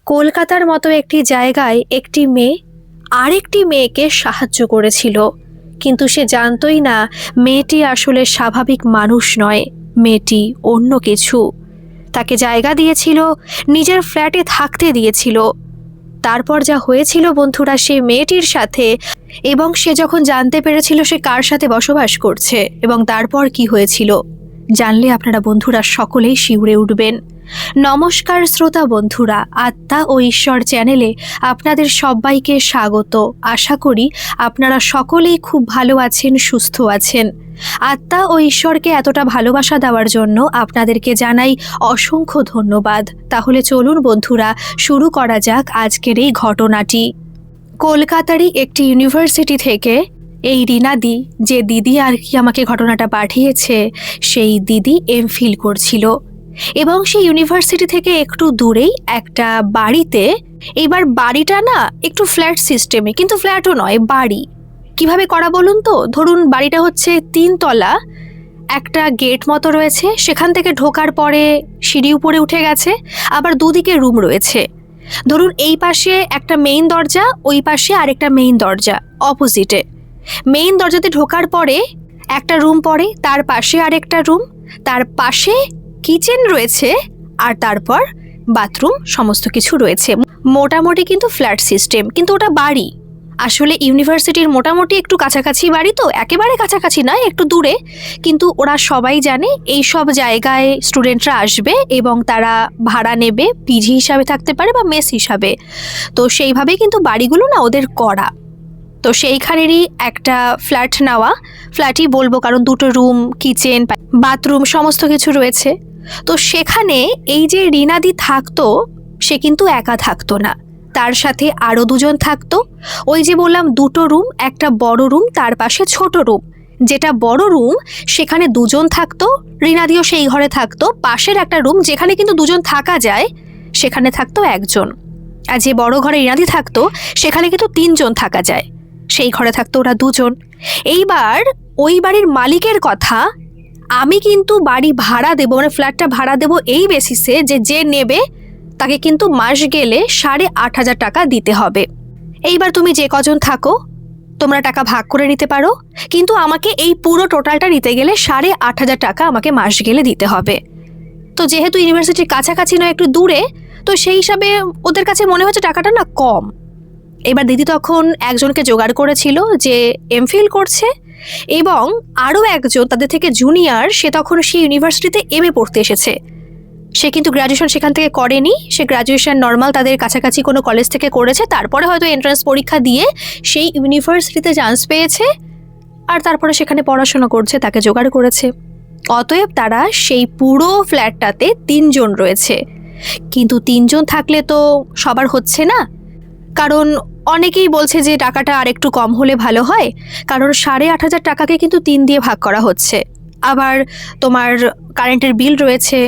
কলকাতার মতো একটি জায়গায় একটি মেয়ে আরেকটি মেয়েকে সাহায্য করেছিল, কিন্তু সে জানতই না মেয়েটি আসলে স্বাভাবিক মানুষ নয়, মেয়েটি অন্য কিছু। তাকে জায়গা দিয়েছিল, নিজের ফ্ল্যাটে থাকতে দিয়েছিল। তারপর যা হয়েছিল বন্ধুরা সেই মেয়েটির সাথে, এবং সে যখন জানতে পেরেছিল সে কার সাথে বসবাস করছে এবং তারপর কি হয়েছিল, জানলে আপনারা বন্ধুরা সকলেই শিউরে উঠবেন। নমস্কার শ্রোতা বন্ধুরা, আত্মা ও ঈশ্বর চ্যানেলে আপনাদের সবাইকে স্বাগত। আশা করি আপনারা সকলেই খুব ভালো আছেন, সুস্থ আছেন। আত্মা ও ঈশ্বরকে এতটা ভালোবাসা দেওয়ার জন্য আপনাদেরকে জানাই অসংখ্য ধন্যবাদ। তাহলে চলুন বন্ধুরা, শুরু করা যাক আজকের এই ঘটনাটি। কলকাতারই একটি ইউনিভার্সিটি থেকে এই রিনাদি, যে দিদি আর কি আমাকে ঘটনাটা পাঠিয়েছে, সেই দিদি এমফিল করছিল এবং সেই ইউনিভার্সিটি থেকে একটু দূরেই একটা বাড়িতে, এবার বাড়িটা না একটু ফ্ল্যাট সিস্টেমে, কিন্তু ফ্ল্যাটও নয়, বাড়ি। কিভাবে করা বলুন তো, ধরুন বাড়িটা হচ্ছে 3 তলা, একটা গেট মতো রয়েছে, সেখান থেকে ঢোকার পরে সিঁড়ি উপরে উঠে গেছে, আবার দুদিকে রুম রয়েছে। ধরুন এই পাশে একটা মেইন দরজা, ওই পাশে আরেকটা মেইন দরজা, অপোজিটে। মেইন দরজাতে ঢোকার পরে একটা রুম পড়ে, তার পাশে আরেকটা রুম, তার পাশে কিচেন রয়েছে, আর তারপর বাথরুম, সমস্ত কিছু রয়েছে। মোটামুটি কিন্তু ফ্ল্যাট সিস্টেম, কিন্তু ওটা বাড়ি। আসলে ইউনিভার্সিটির মোটামুটি একটু কাছাকাছি বাড়ি, তো একেবারে কাছাকাছি নয়, একটু দূরে। কিন্তু ওরা সবাই জানে এই সব জায়গায় স্টুডেন্টরা আসবে এবং তারা ভাড়া নেবে, পিজি হিসাবে থাকতে পারে বা মেস হিসাবে। তো সেইভাবেই কিন্তু বাড়িগুলো না ওদের করা। তো সেইখানেরই একটা ফ্ল্যাট নেওয়া, ফ্ল্যাটই বলবো কারণ 2টো রুম, কিচেন, বাথরুম, সমস্ত কিছু রয়েছে। তো সেখানে এই যে রিনাদি থাকতো, সে কিন্তু একা থাকতো না, তার সাথে আরও 2জন থাকতো। ওই যে বললাম 2টো রুম, একটা বড় রুম, তার পাশে ছোট রুম। যেটা বড় রুম সেখানে 2জন থাকতো, রিনাদিও সেই ঘরে থাকতো। পাশের একটা রুম যেখানে কিন্তু 2জন থাকা যায়, সেখানে থাকতো 1জন। আর যে বড় ঘরে রিনাদি থাকতো সেখানে কিন্তু 3জন থাকা যায়, সেই ঘরে থাকতো ওরা 2জন। এইবার ওই বাড়ির মালিকের কথা, আমি কিন্তু বাড়ি ভাড়া দেবো, মানে ফ্ল্যাটটা ভাড়া দেবো এই বেসিসে যে যে নেবে তাকে কিন্তু মাস গেলে 8,500 টাকা দিতে হবে। এইবার তুমি যে কজন থাকো তোমরা টাকা ভাগ করে নিতে পারো, কিন্তু আমাকে এই পুরো টোটালটা নিতে গেলে 8,500 টাকা আমাকে মাস গেলে দিতে হবে। তো যেহেতু ইউনিভার্সিটির কাছাকাছি নয়, একটু দূরে, তো সেই হিসাবে ওদের কাছে মনে হচ্ছে টাকাটা না কম। এবার দিদি তখন একজনকে জোগাড় করেছিল যে এমফিল করছে, এবং আরও একজন তাদের থেকে জুনিয়র, সে তখন সেই ইউনিভার্সিটিতে এমএ পড়তে এসেছে। সে কিন্তু গ্র্যাজুয়েশন সেখান থেকে করেনি, সে গ্র্যাজুয়েশন নর্মাল তাদের কাছাকাছি কোনো কলেজ থেকে করেছে, তারপরে হয়তো এন্ট্রান্স পরীক্ষা দিয়ে সেই ইউনিভার্সিটিতে চান্স পেয়েছে, আর তারপরে সেখানে পড়াশোনা করছে, তাকে জোগাড় করেছে। অতএব তারা সেই পুরো ফ্ল্যাটটাতে 3জন রয়েছে। কিন্তু 3জন থাকলে তো সবার হচ্ছে না, কারণ অনেকেই বলছে যে টাকাটা আর একটু কম হলে ভালো হয়, কারণ 8,500 টাকাকে কিন্তু 3 দিয়ে ভাগ করা হচ্ছে। আবার তোমার কারেন্টের বিল রয়েছে,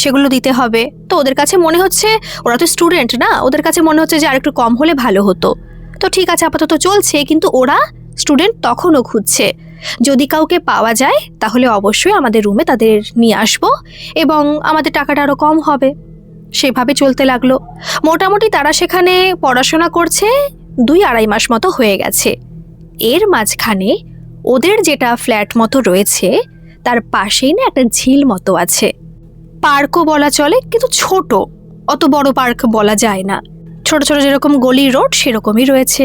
সেগুলো দিতে হবে। তো ওদের কাছে মনে হচ্ছে, ওরা তো স্টুডেন্ট না, ওদের কাছে মনে হচ্ছে যে আর একটু কম হলে ভালো হতো। তো ঠিক আছে, আপাতত চলছে, কিন্তু ওরা স্টুডেন্ট তখনও খুঁজছে। যদি কাউকে পাওয়া যায় তাহলে অবশ্যই আমাদের রুমে তাদের নিয়ে আসবো এবং আমাদের টাকাটা আরও কম হবে। সেভাবে চলতে লাগলো। মোটামুটি তারা সেখানে পড়াশোনা করছে 2-2.5 মাস মতো হয়ে গেছে। এর মাঝখানে ওদের যেটা ফ্ল্যাট মতো রয়েছে তার পাশেই না একটা ঝিল মতো আছে, পার্কও বলা চলে, কিন্তু ছোট, অত বড় পার্ক বলা যায় না, ছোট ছোট যেরকম গলি রোড সেরকমই রয়েছে।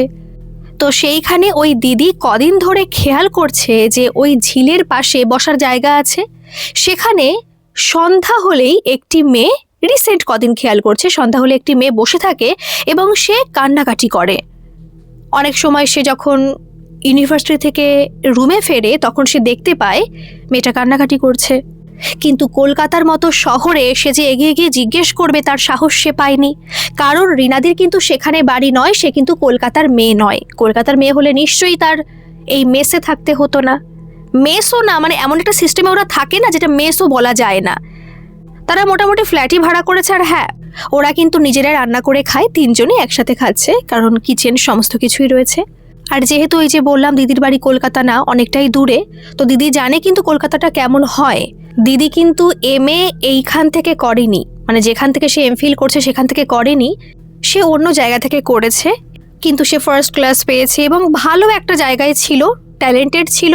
তো সেইখানে ওই দিদি কদিন ধরে খেয়াল করছে যে ওই ঝিলের পাশে বসার জায়গা আছে, সেখানে সন্ধ্যা হলেই একটি মেয়ে, রিসেন্ট কদিন খেয়াল করছে, সন্ধ্যা হলে একটি মেয়ে বসে থাকে এবং সে কান্নাকাটি করে। অনেক সময় সে যখন ইউনিভার্সিটি থেকে রুমে ফেরে তখন সে দেখতে পায় মেয়েটা কান্নাকাটি করছে, কিন্তু কলকাতার মতো শহরে সে যে এগিয়ে গিয়ে জিজ্ঞেস করবে তার সাহস সে পায়নি। কারণ রিনাদির কিন্তু সেখানে বাড়ি নয়, সে কিন্তু কলকাতার মেয়ে নয়। কলকাতার মেয়ে হলে নিশ্চয়ই তার এই মেসে থাকতে হতো না, মেসও না, মানে এমন একটা সিস্টেমে ওরা থাকে না যেটা মেসও বলা যায় না। তারা মোটামুটি ফ্ল্যাটই ভাড়া করেছে। আর হ্যাঁ, ওরা কিন্তু নিজেরাই রান্না করে খায়, 3জনই একসাথে খাচ্ছে, কারণ কিচেন সমস্ত কিছুই রয়েছে। আর যেহেতু এই যে বললাম দিদির বাড়ি কলকাতা না, অনেকটাই দূরে, তো দিদি জানে কিন্তু কলকাতাটা কেমন হয়। দিদি কিন্তু এমএ এইখান থেকে করেনি, মানে যেখান থেকে সে এমফিল করছে সেখান থেকে করেনি, সে অন্য জায়গা থেকে করেছে, কিন্তু সে ফার্স্ট ক্লাস পেয়েছে এবং ভালো একটা জায়গায় ছিল, ট্যালেন্টেড ছিল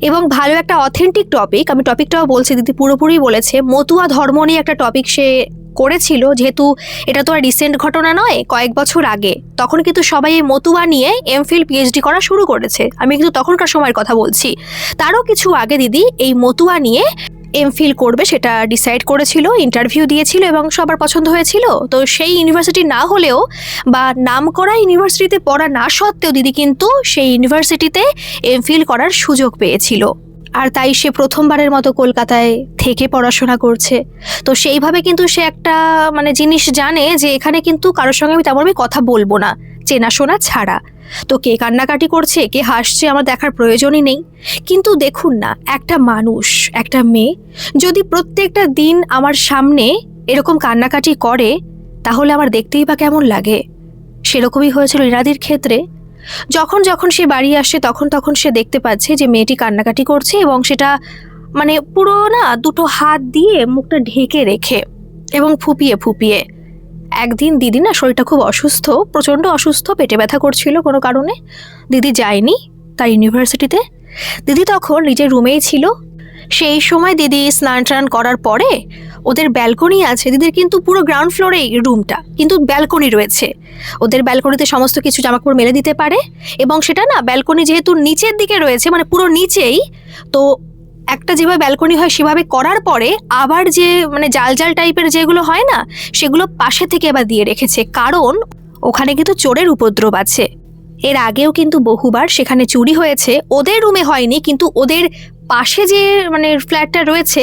এবং ভালো একটা অথেন্টিক টপিক, আমি টপিকটাও বলছি, দিদি পুরোপুরি বলেছে, মতুয়া ধর্ম নিয়ে একটা টপিক সে করেছিল। যেহেতু এটা তো আর রিসেন্ট ঘটনা নয়, কয়েক বছর আগে, তখন কিন্তু সবাই এই মতুয়া নিয়ে এমফিল পিএইচডি করা শুরু করেছে। আমি কিন্তু তখনকার সময়ের কথা বলছি। তারও কিছু আগে দিদি এই মতুয়া নিয়ে এমফিল করবে সেটা ডিসাইড করেছিল, ইন্টারভিউ দিয়েছিল এবং সবার পছন্দ হয়েছিল। তো সেই ইউনিভার্সিটি না হলেও বা নামকরা ইউনিভার্সিটিতে পড়া না সত্ত্বেও দিদি কিন্তু সেই ইউনিভার্সিটিতে এমফিল করার সুযোগ পেয়েছিল। আর তাই সে প্রথমবারের মতো কলকাতায় থেকে পড়াশোনা করছে। তো সেইভাবে কিন্তু সে একটা জিনিস জানে যে এখানে কিন্তু কারোর সঙ্গে আমি তেমন কথা বলবো না, চেনাশোনা ছাড়া। তো কে কান্নাকাটি করছে, কে হাসছে আমার দেখার প্রয়োজনই নেই। কিন্তু দেখুন না, একটা মানুষ, একটা মেয়ে যদি প্রত্যেকটা দিন আমার সামনে এরকম কান্নাকাটি করে, তাহলে আমার দেখতেই বা কেমন লাগে। সেরকমই হয়েছিল ইরাদির ক্ষেত্রে। যখন যখন সে বাড়ি আসে তখন সে দেখতে পাচ্ছে যে মেয়েটি কান্নাকাটি করছে এবং সেটা পুরো দুটো হাত দিয়ে মুখটা ঢেকে রেখে এবং ফুপিয়ে ফুপিয়ে। একদিন দিদি শরীরটা খুব অসুস্থ, প্রচণ্ড অসুস্থ, পেটে ব্যথা করছিল কোনো কারণে। দিদি যায়নি তার ইউনিভার্সিটিতে, দিদি তখন নিজের রুমেই ছিল। সেই সময় দিদি স্নান টান করার পরে, ওদের ব্যালকনি আছে, দিদির কিন্তু পুরো গ্রাউন্ড ফ্লোরেই রুমটা, কিন্তু ব্যালকনি রয়েছে। ওদের ব্যালকনিতে সমস্ত কিছু জামাকাপড় মেলে দিতে পারে এবং সেটা ব্যালকনি যেহেতু নিচের দিকে রয়েছে, পুরো নিচেই, তো একটা যেভাবে ব্যালকনি হয় সেভাবে করার পরে আবার যে জাল জাল টাইপের যেগুলো হয় না, সেগুলো পাশে থেকে আবার দিয়ে রেখেছে, কারণ ওখানে কিন্তু চোরের উপদ্রব আছে। এর আগেও কিন্তু বহুবার সেখানে চুরি হয়েছে, ওদের রুমে হয়নি, কিন্তু ওদের পাশে যে ফ্ল্যাটটা রয়েছে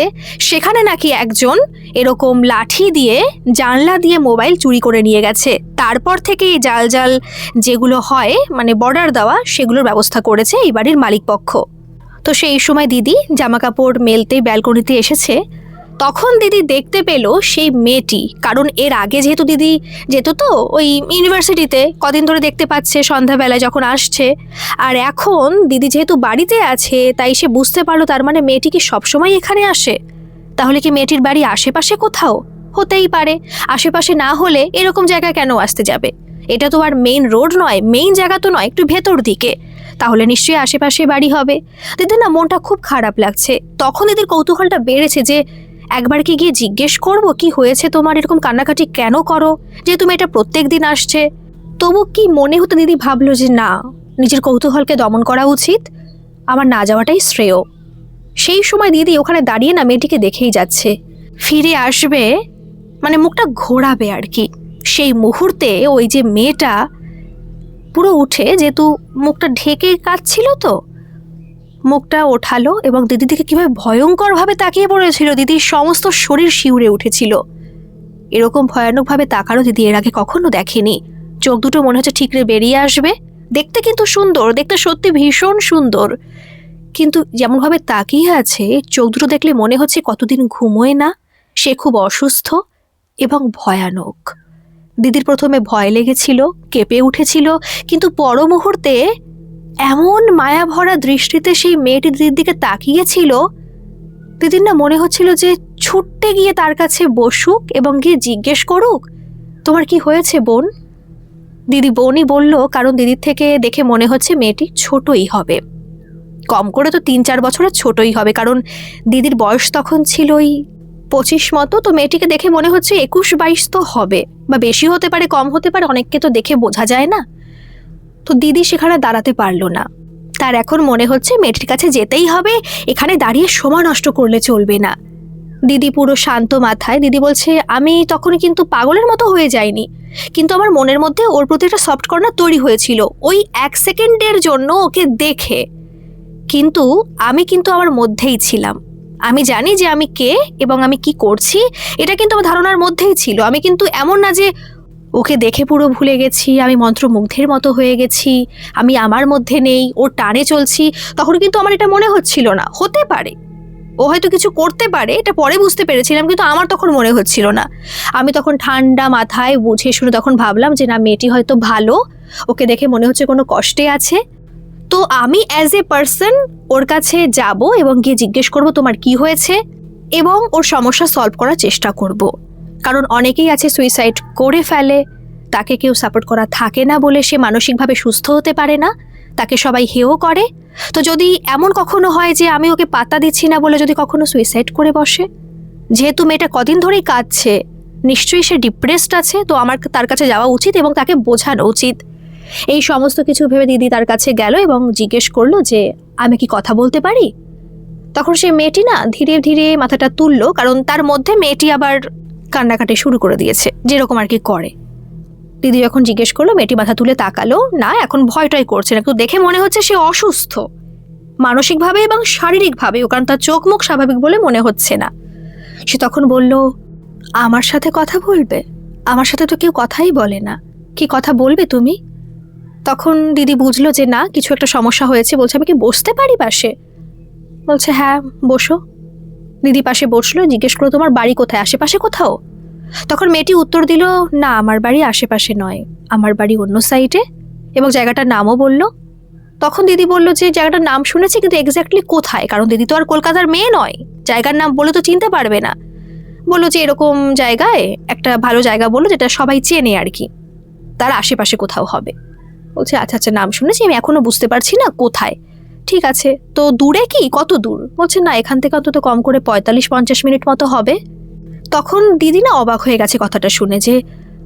সেখানে নাকি একজন এরকম লাঠি দিয়ে জানলা দিয়ে মোবাইল চুরি করে নিয়ে গেছে। তারপর থেকে এই জাল জাল যেগুলো হয় বর্ডার দেওয়া, সেগুলোর ব্যবস্থা করেছে এই বাড়ির মালিকপক্ষ। তো সেই সময় দিদি জামাকাপড় মেলতে ব্যালকনিতে এসেছে, তখন দিদি দেখতে পেল সেই মেয়েটি, কারণ এর আগে যেহেতু দিদি যেত তো ওই ইউনিভার্সিটিতে, কদিন ধরে দেখতে পাচ্ছে সন্ধ্যাবেলায় যখন আসছে। আর এখন দিদি যেহেতু বাড়িতে আছে, তাই সে বুঝতে পারলো তার মেয়েটি কি সবসময় এখানে আসে। তাহলে কি মেয়েটির বাড়ি আশেপাশে কোথাও? হতেই পারে। আশেপাশে না হলে এরকম জায়গায় কেন আসতে যাবে? এটা তো আর মেইন রোড নয়, মেইন জায়গা তো নয়, একটু ভেতর দিকে, তাহলে নিশ্চয়ই আশেপাশে বাড়ি হবে। দিদির মনটা খুব খারাপ লাগছে। তখন দিদির কৌতূহলটা বেড়েছে যে একবার কি গিয়ে জিজ্ঞেস করব, কি হয়েছে তোমার, এরকম কান্নাকাটি কেন করো, যে তুমি এটা প্রত্যেক দিন আসছে। তবু কি মনে হতো, দিদি ভাবলো যে না, নিজের কৌতূহলকে দমন করা উচিত, আমার না যাওয়াটাই শ্রেয়। সেই সময় দিদি ওখানে দাঁড়িয়ে মেয়েটিকে দেখেই যাচ্ছে, ফিরে আসবে মুখটা ঘোরাবে আর কি। সেই মুহূর্তে ওই যে মেয়েটা পুরো উঠে, যেহেতু মুখটা ঢেকে কাঁদছিল, তো মুখটা ওঠালো এবং দিদি দিকে কীভাবে ভয়ঙ্করভাবে তাকিয়ে পড়েছিল, দিদির সমস্ত শরীর শিউরে উঠেছিল। এরকম ভয়ানকভাবে তাকারও দিদি এর আগে কখনো দেখেনি। চোখ দুটো মনে হচ্ছে ঠিকরে বেরিয়ে আসবে। দেখতে কিন্তু সুন্দর, দেখতে সত্যি ভীষণ সুন্দর, কিন্তু যেমনভাবে তাকিয়ে আছে, চোখ দুটো দেখলে মনে হচ্ছে কতদিন ঘুমোয় না, সে খুব অসুস্থ এবং ভয়ানক। দিদির প্রথমে ভয় লেগেছিল, কেঁপে উঠেছিল, কিন্তু পর মুহূর্তে এমন মায়া ভরা দৃষ্টিতে সেই মেয়েটি দিদির দিকে তাকিয়েছিল, দিদির মনে হচ্ছিল যে ছুটতে গিয়ে তার কাছে বসুক এবং গিয়ে জিজ্ঞেস করুক, তোমার কি হয়েছে বোন? দিদি বোনই বলল, কারণ দিদির থেকে দেখে মনে হচ্ছে মেয়েটি ছোটই হবে, কম করে তো 3-4 বছরের ছোটই হবে, কারণ দিদির বয়স তখন ছিল 25 মতো। তো মেয়েটিকে দেখে মনে হচ্ছে 21-22 তো হবে, বা বেশি হতে পারে, কম হতে পারে, অনেককে তো দেখে বোঝা যায় না। তো দিদি সেখানে দাঁড়াতে পারলো না। তার এখন মনে হচ্ছে মেয়েটির কাছে যেতেই হবে, এখানে দাঁড়িয়ে সময় নষ্ট করলে চলবে না। দিদি পুরো শান্ত মাথায়, দিদি বলছে, আমি তখন কিন্তু পাগলের মতো হয়ে যাইনি, কিন্তু আমার মনের মধ্যে ওর প্রতি একটা সফট কর্নার তৈরি হয়েছিল ওই 1 সেকেন্ডের জন্য ওকে দেখে, কিন্তু আমি কিন্তু আমার মধ্যেই ছিলাম। আমি জানি যে আমি কে এবং আমি কি করছি, এটা কিন্তু আমার ধারণার মধ্যেই ছিল। আমি কিন্তু এমন না যে ওকে দেখে পুরো ভুলে গেছি, আমি মন্ত্রমুগ্ধের মতো হয়ে গেছি, আমি আমার মধ্যে নেই, ওর টানে চলছি, তখন কিন্তু আমার এটা মনে হচ্ছিল না। হতে পারে ও হয়তো কিছু করতে পারে, এটা পরে বুঝতে পেরেছিলাম, কিন্তু আমার তখন মনে হচ্ছিল না। আমি তখন ঠান্ডা মাথায় বুঝে শুনে তখন ভাবলাম যে না, মেয়েটি হয়তো ভালো, ওকে দেখে মনে হচ্ছে কোনো কষ্টে আছে। তো আমি অ্যাজ এ পার্সন ওর কাছে যাব এবং গিয়ে জিজ্ঞেস করব তোমার কি হয়েছে, এবং ওর সমস্যা সলভ করার চেষ্টা করব। কারণ অনেকেই আছে সুইসাইড করে ফেলে, তাকে কেউ সাপোর্ট করা থাকে না বলে সে মানসিকভাবে সুস্থ হতে পারে না, তাকে সবাই হেয় করে। তো যদি এমন কখনো হয় যে আমি ওকে পাত্তা দিচ্ছি না বলে যদি কখনো সুইসাইড করে বসে, যেহেতু মেয়েটা কদিন ধরেই কাঁদছে, নিশ্চয়ই সে ডিপ্রেসড আছে, তো আমার তার কাছে যাওয়া উচিত এবং তাকে বোঝানো উচিত। এই সমস্ত কিছু ভেবে দিদি তার কাছে গেল এবং জিজ্ঞেস করলো যে আমি কি কথা বলতে পারি। তখন সে মেয়েটি না ধীরে ধীরে মাথাটা তুললো, কারণ তার মধ্যে মেয়েটি আবার কান্নাকাটি শুরু করে দিয়েছে, যেরকম আর কি করে। দিদি যখন জিজ্ঞেস করলো, মেয়েটি মাথা তুলে তাকালো, না এখন ভয়টাই করছে না, কিন্তু দেখে মনে হচ্ছে সে অসুস্থ মানসিকভাবে এবং শারীরিকভাবেও, কারণ তার চোখ মুখ স্বাভাবিক বলে মনে হচ্ছে না। সে তখন বলল, আমার সাথে কথা বলবে? আমার সাথে তো কেউ কথাই বলে না, কি কথা বলবে তুমি? তখন দিদি বুঝলো যে না, কিছু একটা সমস্যা হয়েছে। বলছে আমি কি বসতে পারি পাশে? বলছে হ্যাঁ বসো। দিদি পাশে বসলো, জিজ্ঞেস করলো তোমার বাড়ি কোথায়, আশেপাশে কোথাও? তখন মেয়েটি উত্তর দিল, না আমার বাড়ি আশেপাশে নয়, আমার বাড়ি অন্য সাইডে, এবং জায়গাটার নামও বলল। তখন দিদি বলল যে জায়গাটার নাম শুনেছি, কিন্তু এক্স্যাক্টলি কোথায়, কারণ দিদি তো আর কলকাতার মেয়ে নয়, জায়গার নাম বলে তো চিনতে পারবে না। বললো যে এরকম জায়গায় একটা ভালো জায়গা বললো যেটা সবাই চেনে আর কি, তার আশেপাশে কোথাও হবে। বলছে আচ্ছা আচ্ছা, নাম শুনেছি, আমি এখনো বুঝতে পারছি না কোথায়। ঠিক আছে, তো দূরে কি, কত দূর? বলছে না এখান থেকে অন্তত কম করে 45-50 মিনিট মতো হবে। তখন দিদি না অবাক হয়ে গেছে কথাটা শুনে, যে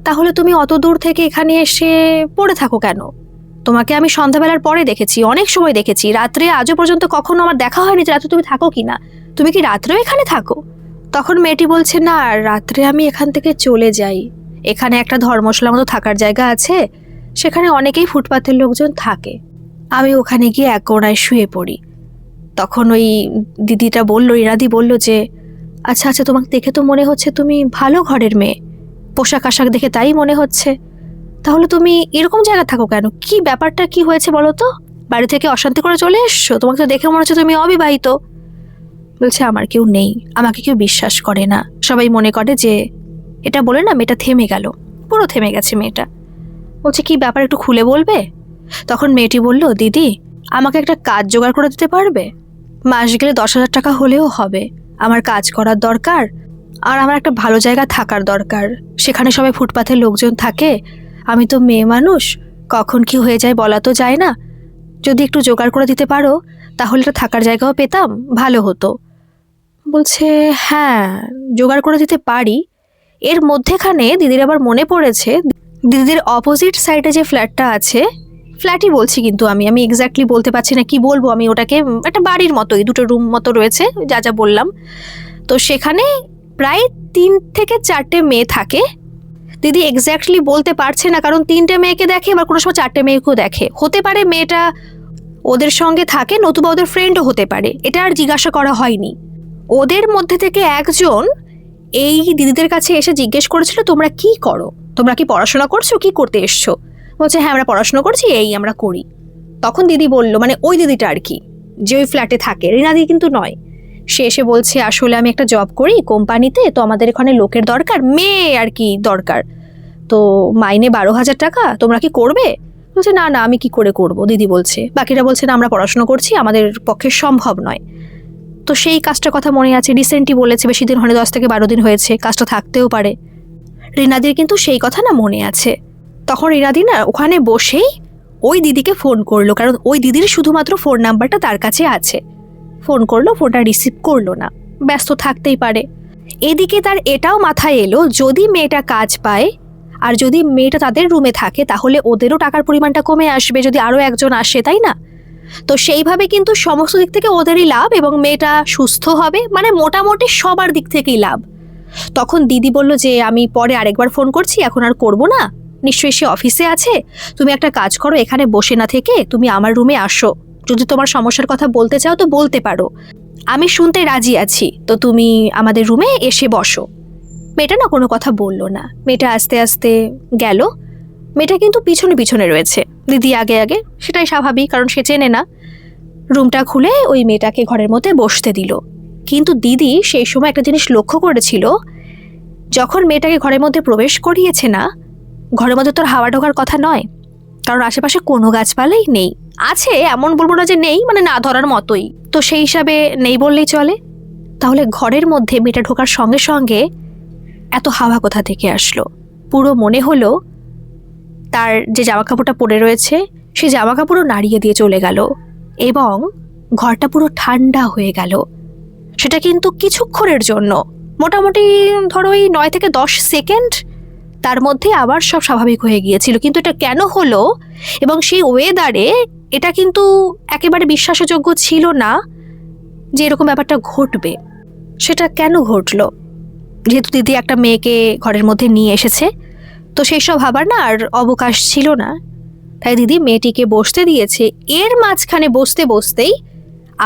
তাহলে তুমি অত দূর থেকে এখানে এসে পড়ে থাকো কেন? তোমাকে আমি সন্ধ্যাবেলার পরে দেখেছি, অনেক সময় দেখেছি, রাত্রে আজও পর্যন্ত কখনো আমার দেখা হয়নি যে রাত্রে তুমি থাকো কিনা। তুমি কি রাত্রেও এখানে থাকো? তখন মেয়েটি বলছে না, রাত্রে আমি এখান থেকে চলে যাই, এখানে একটা ধর্মশালা মতো থাকার জায়গা আছে, সেখানে অনেকেই ফুটপাথের লোকজন থাকে, আমি ওখানে গিয়ে এক কোণায় শুয়ে পড়ি। তখন ওই দিদিটা বলল, ইরাদি বলল যে আচ্ছা আচ্ছা, তোমাকে দেখে তো মনে হচ্ছে তুমি ভালো ঘরের মেয়ে, পোশাক আশাক দেখে তাই মনে হচ্ছে, তাহলে তুমি এরকম জায়গা থাকো কেন? কি ব্যাপারটা কি হয়েছে বলো তো? বাড়ি থেকে অশান্তি করে চলে এসছো? তোমাকে তো দেখে মনে হচ্ছে তুমি অবিবাহিত। বলছে আমার কেউ নেই, আমাকে কেউ বিশ্বাস করে না, সবাই মনে করে যে, এটা বলে না মেয়েটা থেমে গেল, পুরো থেমে গেছে মেয়েটা। বলছে কি ব্যাপার, একটু খুলে বলবে? তখন মেয়েটি বলল, দিদি আমাকে একটা কাজ জোগাড় করে দিতে পারবে? মাস গেলে 10,000 টাকা হলেও হবে, আমার কাজ করার দরকার, আর আমার একটা ভালো জায়গা থাকার দরকার, সেখানে সবাই ফুটপাথের লোকজন থাকে, আমি তো মেয়ে মানুষ, কখন কি হয়ে যায় বলা তো যায় না, যদি একটু জোগাড় করে দিতে পারো তাহলে একটা থাকার জায়গাও পেতাম, ভালো হতো। বলছে হ্যাঁ জোগাড় করে দিতে পারি। এর মধ্যেখানে দিদির আবার মনে পড়েছে, দিদির অপোজিট সাইডে যে ফ্ল্যাটটা আছে, ফ্ল্যাটই বলছি কিন্তু আমি এক্স্যাক্টলি বলতে পারছি না কি বলবো, আমি ওটাকে একটা বাড়ির মতোই, দুটো রুম মতো রয়েছে যা যা বললাম। তো সেখানে প্রায় 3 থেকে 4টে মেয়ে থাকে। দিদি এক্স্যাক্টলি বলতে পারছে না, কারণ 3টে মেয়েকে দেখে, আবার কোনো সময় 4টে মেয়েকেও দেখে, হতে পারে মেয়েটা ওদের সঙ্গে থাকে, নতুবা ওদের ফ্রেন্ডও হতে পারে, এটা আর জিজ্ঞাসা করা হয়নি। ওদের মধ্যে থেকে একজন এই দিদিদের কাছে এসে জিজ্ঞেস করেছিল, তোমরা কি করো, তোমরা কি পড়াশোনা করছো, কি করতে এসছো? বলছে হ্যাঁ আমরা পড়াশোনা করছি, এই আমরা করি। তখন দিদি বলল, মানে ওই দিদিটা আর কি, যে ওই ফ্ল্যাটে থাকে, রিনা দিদি কিন্তু নয়, সে এসে বলছে আসলে আমি একটা জব করি কোম্পানিতে, তো আমাদের এখানে লোকের দরকার, মেয়ে আর কি দরকার, তো মাইনে 12,000 টাকা, তোমরা কি করবে? বলছে না না আমি কি করে করব, দিদি বলছে। বাকিরা বলছে না আমরা পড়াশোনা করছি, আমাদের পক্ষে সম্ভব নয়। তো সেই কাজটার কথা মনে আছে, রিসেন্টলি বলেছে, বেশি দিন হয়নি, 10 থেকে 12 দিন হয়েছে, কাজটা থাকতেও পারে। রিনাদির কিন্তু সেই কথা না মনে আছে। তখন রিনাদি না ওখানে বসেই ওই দিদিকে ফোন করলো, কারণ ওই দিদির শুধুমাত্র ফোন নাম্বারটা তার কাছে আছে। ফোন করলো, ফোনটা রিসিভ করলো না, ব্যস্ত থাকতেই পারে। এদিকে তার এটাও মাথায় এলো, যদি মেয়েটা কাজ পায় আর যদি মেয়েটা তাদের রুমে থাকে তাহলে ওদেরও টাকার পরিমাণটা কমে আসবে, যদি আরও একজন আসে, তাই না? তো সেইভাবে কিন্তু সমস্ত দিক থেকে ওদেরই লাভ, এবং মেয়েটা সুস্থ হবে, মানে মোটামুটি সবার দিক থেকেই লাভ। তখন দিদি বলল যে আমি পরে আরেকবার ফোন করছি, এখন আর করব না, নিশ্চয়ই সে অফিসে আছে, তুমি একটা কাজ করো, এখানে বসে না থেকে তুমি আমার রুমে আসো, যদি তোমার সমস্যার কথা বলতে চাও তো বলতে পারো, আমি শুনতে রাজি আছি, তো তুমি আমাদের রুমে এসে বসো। মেয়েটা না কোনো কথা বললো না, মেয়েটা আস্তে আস্তে গেল। মেয়েটা কিন্তু পিছনে পিছনে রয়েছে, দিদি আগে আগে, সেটাই স্বাভাবিক, কারণ সে চেনে না। রুমটা খুলে ওই মেয়েটাকে ঘরের মধ্যে বসতে দিল। কিন্তু দিদি সেই সময় একটা জিনিস লক্ষ্য করেছিল, যখন মেয়েটাকে ঘরের মধ্যে প্রবেশ করিয়েছে না, ঘরের মধ্যে তোর হাওয়া ঢোকার কথা নয়, কারণ আশেপাশে কোনো গাছপালাই নেই, আছে এমন বলবো না যে নেই, মানে না ধরার মতোই, তো সেই হিসাবে নেই বললেই চলে। তাহলে ঘরের মধ্যে মেয়েটা ঢোকার সঙ্গে সঙ্গে এত হাওয়া কোথা থেকে আসলো? পুরো মনে হলো তার যে জামা কাপড়টা পরে রয়েছে সেই জামা কাপড়ও নাড়িয়ে দিয়ে চলে গেল এবং ঘরটা পুরো ঠান্ডা হয়ে গেল। সেটা কিন্তু কিছুক্ষণের জন্য, মোটামুটি ধরো এই 9 থেকে 10 সেকেন্ড, তার মধ্যে আবার সব স্বাভাবিক হয়ে গিয়েছিল। কিন্তু এটা কেন হলো এবং সেই ওয়েদারে এটা কিন্তু একেবারে বিশ্বাসযোগ্য ছিল না যে এরকম ব্যাপারটা ঘটবে। সেটা কেন ঘটলো? যেহেতু দিদি একটা মেয়েকে ঘরের মধ্যে নিয়ে এসেছে, তো সেই সব ভাবার না আর অবকাশ ছিল না, তাই দিদি মেয়েটিকে বসতে দিয়েছে। এর মাঝখানে বসতে বসতেই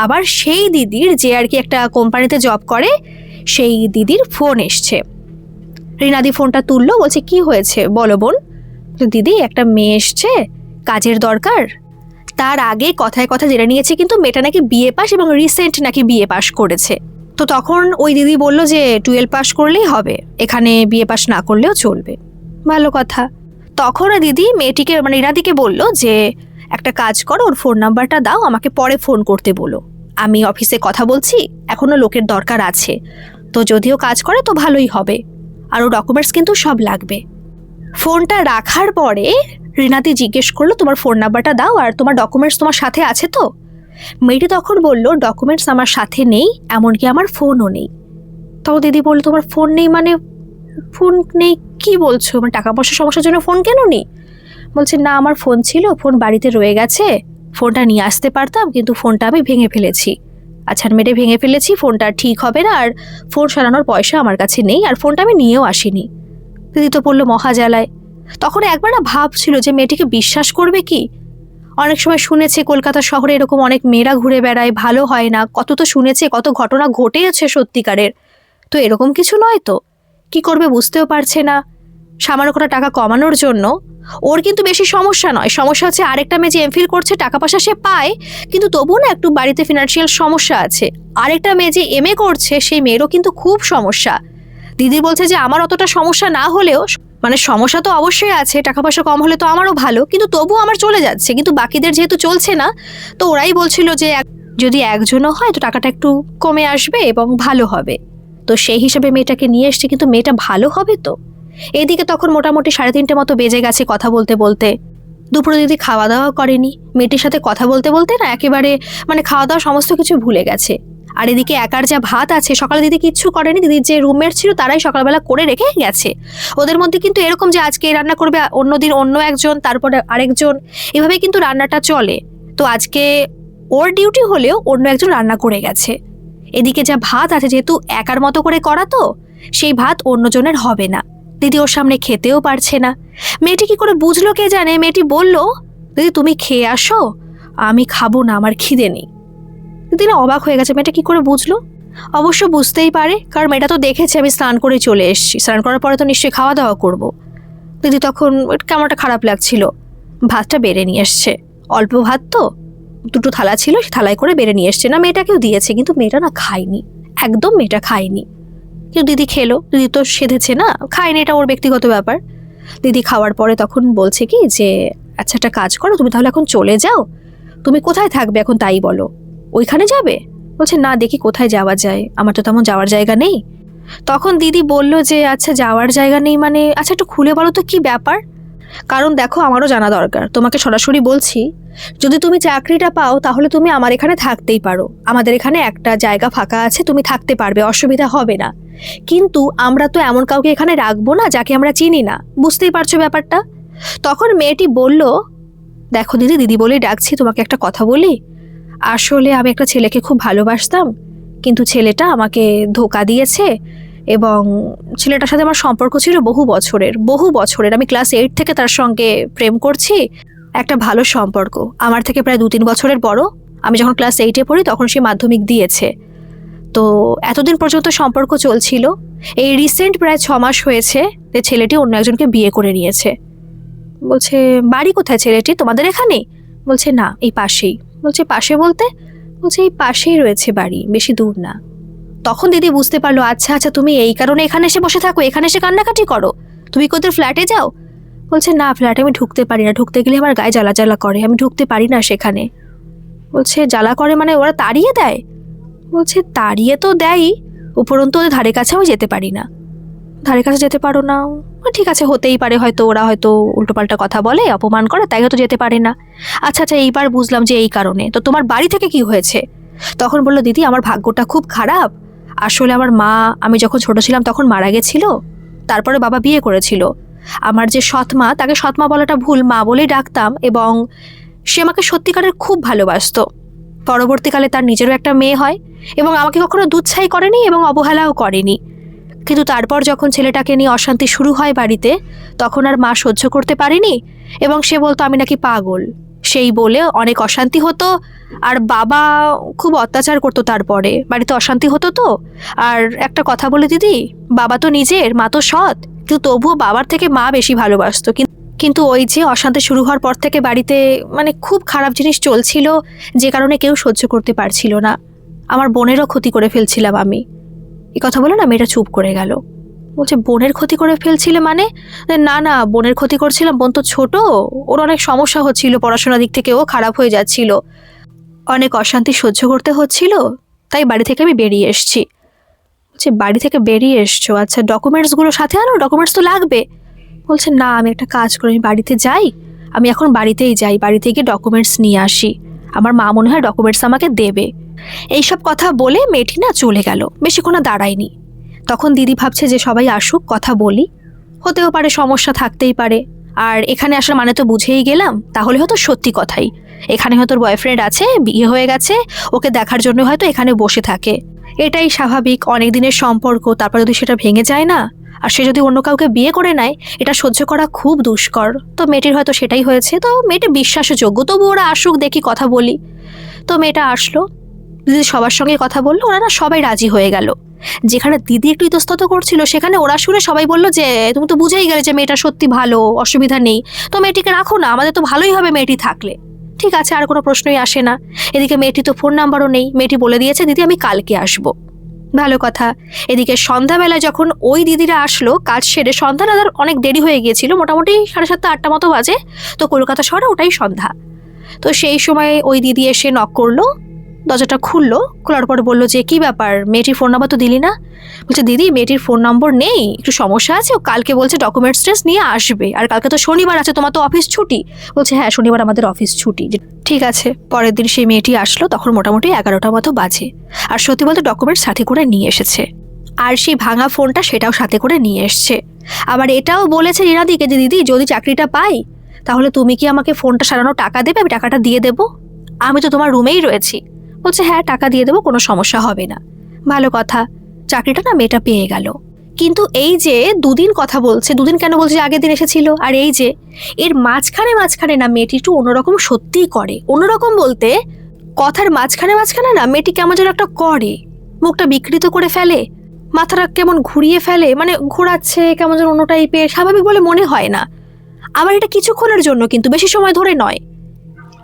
আবার সেই দিদির, যে আর কি একটা কোম্পানিতে জব করে, সেই দিদির ফোন এসছে। রিনাদি ফোনটা তুললো, বলছে কি হয়েছে বলো বোন। দিদি একটা মেয়ে এসছে, কাজের দরকার। তার আগে কথায় কথা জেনে নিয়েছে কিন্তু মেয়েটা নাকি বিএ পাস এবং রিসেন্ট নাকি বিএ পাস করেছে। তো তখন ওই দিদি বলল যে 12 পাস করলেই হবে, এখানে বিএ পাস না করলেও চলবে। ভালো কথা। তখন দিদি মেয়েটিকে মানে রিনাদিকে বলল যে একটা কাজ করো, ওর ফোন নাম্বারটা দাও, আমাকে পরে ফোন করতে বলো, আমি অফিসে কথা বলছি, এখনো লোকের দরকার আছে, তো যদিও কাজ করে তো ভালোই হবে, আর ও ডকুমেন্টস কিন্তু সব লাগবে। ফোনটা রাখার পরে রিনাদি জিজ্ঞেস করলো তোমার ফোন নাম্বারটা দাও আর তোমার ডকুমেন্টস তোমার সাথে আছে তো। মেয়েটি তখন বলল ডকুমেন্টস আমার সাথে নেই, এমনকি আমার ফোনও নেই। তখন দিদি বললো তোমার ফোন নেই মানে? ফোন নেই কি বলছো, মানে টাকা পয়সার সমস্যার জন্য ফোন কেন নেই? বলছে না, আমার ফোন ছিল, ফোন বাড়িতে রয়ে গেছে, ফোনটা নিয়ে আসতে পারতাম কিন্তু ফোনটা আমি ভেঙে ফেলেছি, আচ্ছা মেরে ভেঙে ফেলেছি, ফোনটা ঠিক হবে না, আর ফোন সারানোর পয়সা আমার কাছে নেই, আর ফোনটা আমি নিয়েও আসিনি। দিদি তো পড়লো মহাজালায়। তখন একবার না ভাবছিল যে মেয়েটিকে বিশ্বাস করবে কি। অনেক সময় শুনেছে কলকাতা শহরে এরকম অনেক মেয়েরা ঘুরে বেড়ায়, ভালো হয় না, কত তো শুনেছে, কত ঘটনা ঘটেছে সত্যিকারের। তো এরকম কিছু নয় তো। কি করবে বুঝতেও পারছে না। সামান্য কটা টাকা কমানোর জন্য ওর কিন্তু বেশি সমস্যা নয়, সমস্যা হচ্ছে আরেকটা মেয়ে যে এমফিল করছে, টাকা পয়সা সে পায় কিন্তু তবুও না একটু বাড়িতে ফিনান্সিয়াল সমস্যা আছে। আরেকটা মেয়ে যে এমএ করছে সেই মেয়েরও কিন্তু খুব সমস্যা। দিদি বলছে যে আমার অতটা সমস্যা না হলেও, মানে সমস্যা তো অবশ্যই আছে, টাকা পয়সা কম হলে তো আমারও ভালো, কিন্তু তবুও আমার চলে যাচ্ছে, কিন্তু বাকিদের যেহেতু চলছে না, তো ওরাই বলছিল যে যদি একজনও হয় তো টাকাটা একটু কমে আসবে এবং ভালো হবে। তো সেই হিসেবে মেয়েটাকে নিয়ে এসছে, কিন্তু মেয়েটা ভালো হবে তো। এদিকে তখন মোটামুটি 3:30 মতো বেজে গেছে কথা বলতে বলতে। দুপুরে দিদি খাওয়া দাওয়া করেনি, মেয়েটির সাথে কথা বলতে বলতে না একেবারে মানে খাওয়া দাওয়া সমস্ত কিছু ভুলে গেছে। আর এদিকে একার যা ভাত আছে, সকালে দিদি কিচ্ছু করেনি, দিদির যে রুমমেট ছিল তারাই সকালবেলা করে রেখে গেছে। ওদের মধ্যে কিন্তু এরকম যে আজকে রান্না করবে, অন্যদিন অন্য একজন, তারপরে আরেকজন, এভাবে কিন্তু রান্নাটা চলে। তো আজকে ওর ডিউটি হলেও অন্য একজন রান্না করে গেছে। এদিকে যা ভাত আছে, যেহেতু একার মতো করে করা, তো সেই ভাত অন্যজনের হবে না। দিদি ওর সামনে খেতেও পারছে না। মেয়েটি কি করে বুঝলো কে জানে। মেয়েটি বলল দিদি তুমি খেয়ে আসো, আমি খাবো না, আমার খিদে নেই। দিদি না অবাক হয়ে গেছে, মেয়েটা কি করে বুঝলো। অবশ্য বুঝতেই পারে, কারণ মেয়েটা তো দেখেছে আমি স্নান করে চলে এসেছি, স্নান করার পরে তো নিশ্চয়ই খাওয়া দাওয়া করবো। দিদি তখন কেমনটা খারাপ লাগছিল। ভাতটা বেড়ে নিয়ে এসছে, অল্প ভাত তো, 2টো থালা ছিল, সে থালায় করে বেড়ে নিয়ে এসছে। না মেয়েটাকেও দিয়েছে, কিন্তু মেয়েটা না খায়নি, একদম মেয়েটা খায়নি। কিন্তু দিদি খেলো, দিদি তো সেধেছে না, খায়নি, এটা ওর ব্যক্তিগত ব্যাপার। দিদি খাওয়ার পরে তখন বলছে কি যে আচ্ছা একটা কাজ করো, তুমি তাহলে এখন চলে যাও, তুমি কোথায় থাকবে এখন তাই বলো, ওইখানে যাবে? বলছে না দেখি কোথায় যাওয়া যায়, আমার তো তেমন যাওয়ার জায়গা নেই। তখন দিদি বলল যে আচ্ছা যাওয়ার জায়গা নেই মানে, আচ্ছা একটু খুলে বলো তো কি ব্যাপার। কারণ দেখো আমারও জানা দরকার, তোমাকে সরাসরি বলছি, যদি তুমি চাকরিটা পাও তাহলে তুমি আমার এখানে থাকতেই পারো, আমাদের এখানে একটা জায়গা ফাঁকা আছে, তুমি থাকতে পারবে, অসুবিধা হবে না। কিন্তু আমরা তো এমন কাউকে এখানে রাখবো না যাকে আমরা চিনি না, বুঝতেই পারছো ব্যাপারটা। তখন মেয়েটি বলল দেখো দিদি, দিদি বলেই ডাকছি, তোমাকে একটা কথা বলি, আসলে আমি একটা ছেলেকে খুব ভালোবাসতাম, কিন্তু ছেলেটা আমাকে ধোঁকা দিয়েছে, এবং ছেলেটার সাথে আমার সম্পর্ক ছিল বহু বছরের, আমি ক্লাস 8 থেকে তার সঙ্গে প্রেম করছি, একটা ভালো সম্পর্ক, আমার থেকে প্রায় 2-3 বছরের বড়। আমি যখন ক্লাস 8-এ পড়ি তখন সে মাধ্যমিক দিয়েছে। তো এতদিন পর্যন্ত সম্পর্ক চলছিল, এই রিসেন্ট প্রায় 6 মাস হয়েছে যে ছেলেটি অন্য একজনকে বিয়ে করে নিয়েছে। বলছে বাড়ি কোথায় ছেলেটি, তোমাদের এখানে? বলছে না এই পাশেই। বলছে পাশে বলতে? বলছে এই পাশেই রয়েছে বাড়ি, বেশি দূর না। তখন দিদি বুঝতে পারলো আচ্ছা আচ্ছা তুমি এই কারণে এখানে এসে বসে থাকো, এখানে এসে কান্নাকাটি করো, তুমি কোথাও ফ্ল্যাটে যাও? বলছে না ফ্ল্যাটে আমি ঢুকতে পারি না, ঢুকতে গেলে আমার গায়ে জ্বালা জ্বালা করে, আমি ঢুকতে পারি না সেখানে। বলছে জ্বালা করে মানে ওরা তাড়িয়ে দেয়? বলছে তাড়িয়ে তো দেয়ই, উপরন্তু ওদের ধারে কাছে আমি যেতে পারি না। ধারে কাছে যেতে পারো না? ঠিক আছে, হতেই পারে, হয়তো ওরা হয়তো উল্টোপাল্টা কথা বলে, অপমান করে, তাই হয়তো যেতে পারে না। আচ্ছা আচ্ছা, এইবার বুঝলাম যে এই কারণে। তো তোমার বাড়ি থেকে কি হয়েছে? তখন বলল, দিদি আমার ভাগ্যটা খুব খারাপ। আসলে আমার মা, আমি যখন ছোট ছিলাম তখন মারা গেছিল, তারপরে বাবা বিয়ে করেছিল। আমার যে সৎ মা, তাকে সৎ মা বলাটা ভুল, মা বলেই ডাকতাম, এবং সে আমাকে সত্যিকারের খুব ভালোবাসতো। পরবর্তীকালে তার নিজেরও একটা মেয়ে হয়, এবং আমাকে কখনো দুচ্ছাই করেনি এবং অবহেলাও করেনি। কিন্তু তারপর যখন ছেলেটাকে নিয়ে অশান্তি শুরু হয় বাড়িতে, তখন আর মা সহ্য করতে পারেনি, এবং সে বলতো আমি নাকি পাগল। সেই বলে অনেক অশান্তি হতো, আর বাবা খুব অত্যাচার করতো। তারপরে বাড়িতে অশান্তি হতো তো। আর একটা কথা বলে দিদি, বাবা তো নিজের, মা তো সৎ, কিন্তু তবুও বাবার থেকে মা বেশি ভালোবাসতো। কিন্তু ওই যে অশান্তি শুরু হওয়ার পর থেকে বাড়িতে খুব খারাপ জিনিস চলছিল, যে কারণে কেউ সহ্য করতে পারছিল না। আমার বোনেরও ক্ষতি করে ফেলছিলাম আমি। এই কথা বলে না মেয়েটা চুপ করে গেল। বলছে, বোনের ক্ষতি করে ফেলছিলে মানে? না না, বোনের ক্ষতি করছিলাম, বোন তো ছোট, ওর অনেক সমস্যা হচ্ছিল, পড়াশোনার দিক থেকে ও খারাপ হয়ে যাচ্ছিল, অনেক অশান্তি সহ্য করতে হচ্ছিল, তাই বাড়ি থেকে আমি বেরিয়ে এসছি। বলছে, বাড়ি থেকে বেরিয়ে এসছো? আচ্ছা, ডকুমেন্টসগুলো সাথে আনো, ডকুমেন্টস তো লাগবে। বলছে, না আমি একটা কাজ করি, আমি বাড়িতে যাই, আমি এখন বাড়িতেই যাই, বাড়িতে গিয়ে ডকুমেন্টস নিয়ে আসি, আমার মা মনে হয় ডকুমেন্টস আমাকে দেবে। এইসব কথা বলে মেয়েটি না চলে গেল, বেশিক্ষণ দাঁড়ায়নি। তখন দিদি ভাবছে যে সবাই আসুক, কথা বলি, হতেও পারে সমস্যা থাকতেই পারে। আর এখানে আসার মানে তো বুঝেই গেলাম, তাহলে হয়তো সত্যি কথাই, এখানে হয়তো বয়ফ্রেন্ড আছে, বিয়ে হয়ে গেছে, ওকে দেখার জন্য হয়তো এখানে বসে থাকে। এটাই স্বাভাবিক, অনেক দিনের সম্পর্ক, তারপর যদি সেটা ভেঙে যায় না, আর সে যদি অন্য কাউকে বিয়ে করে নেয়, এটা সহ্য করা খুব দুষ্কর। তো মেয়েটির হয়তো সেটাই হয়েছে, তো মেয়েটা বিশ্বাসযোগ্য, তবু ওরা আসুক, দেখি কথা বলি। তো মেয়েটা আসলো, দিদি সবার সঙ্গে কথা বললো, ওরা না সবাই রাজি হয়ে গেল। যেখানে দিদি একটু ইতস্তত করছিল, সেখানে ওরা শুনে সবাই বলল যে তুমি তো বুঝেই গেলে যে মেয়েটা সত্যি ভালো, অসুবিধা নেই, তো মেয়েটিকে রাখো না, আমাদের তো ভালোই হবে মেয়েটি থাকলে। ঠিক আছে, আর কোনো প্রশ্নই আসে না। এদিকে মেয়েটি তো ফোন নাম্বারও নেই, মেয়েটি বলে দিয়েছে দিদি আমি কালকে আসবো। ভালো কথা। এদিকে সন্ধ্যাবেলা যখন ওই দিদিরা আসলো কাজ সেরে, সন্ধ্যা না, অনেক দেরি হয়ে গিয়েছিল, মোটামুটি 7:30 8টা মতো বাজে, তো কলকাতা শহরে ওটাই সন্ধ্যা। তো সেই সময় ওই দিদি এসে নক করলো, দরজাটা খুললো, খোলার পর বললো যে কি ব্যাপার, মেয়েটির ফোন নাম্বার তো দিলি না? বলছে, দিদি মেয়েটির ফোন নম্বর নেই, একটু সমস্যা আছে, ও কালকে বলছে ডকুমেন্টস টেস্ট নিয়ে আসবে, আর কালকে তো শনিবার আছে, তোমার তো অফিস ছুটি। বলছে, হ্যাঁ শনিবার আমাদের অফিস ছুটি। ঠিক আছে। পরের দিন সেই মেয়েটি আসলো, তখন মোটামুটি 11টা মতো বাজে, আর সত্যি বলতে ডকুমেন্টস সাথে করে নিয়ে এসেছে, আর সেই ভাঙা ফোনটা সেটাও সাথে করে নিয়ে এসছে। আবার এটাও বলেছে রিনাদিকে যে দিদি যদি চাকরিটা পাই, তাহলে তুমি কি আমাকে ফোনটা সারানোর টাকা দেবে, আমি টাকাটা দিয়ে দেবো, আমি তো তোমার রুমেই রয়েছি। বলছে, হ্যাঁ টাকা দিয়ে দেবো, কোনো সমস্যা হবে না। ভালো কথা, চাকরিটা না মেয়েটা পেয়ে গেল। কিন্তু এই যে দুদিন কথা বলছে, দুদিন কেন বলছে, আগের দিন এসেছিল, আর এই যে এর মাঝখানে না মেয়েটি একটু অন্যরকম সত্যিই করে। অন্যরকম বলতে, কথার মাঝখানে না মেয়েটি কেমন যেন একটা করে, মুখটা বিকৃত করে ফেলে, মাথাটা কেমন ঘুরিয়ে ফেলে, ঘোরাচ্ছে কেমন যেন অন্য টাইপের, স্বাভাবিক বলে মনে হয় না। আবার এটা কিছুক্ষণের জন্য, কিন্তু বেশি সময় ধরে নয়।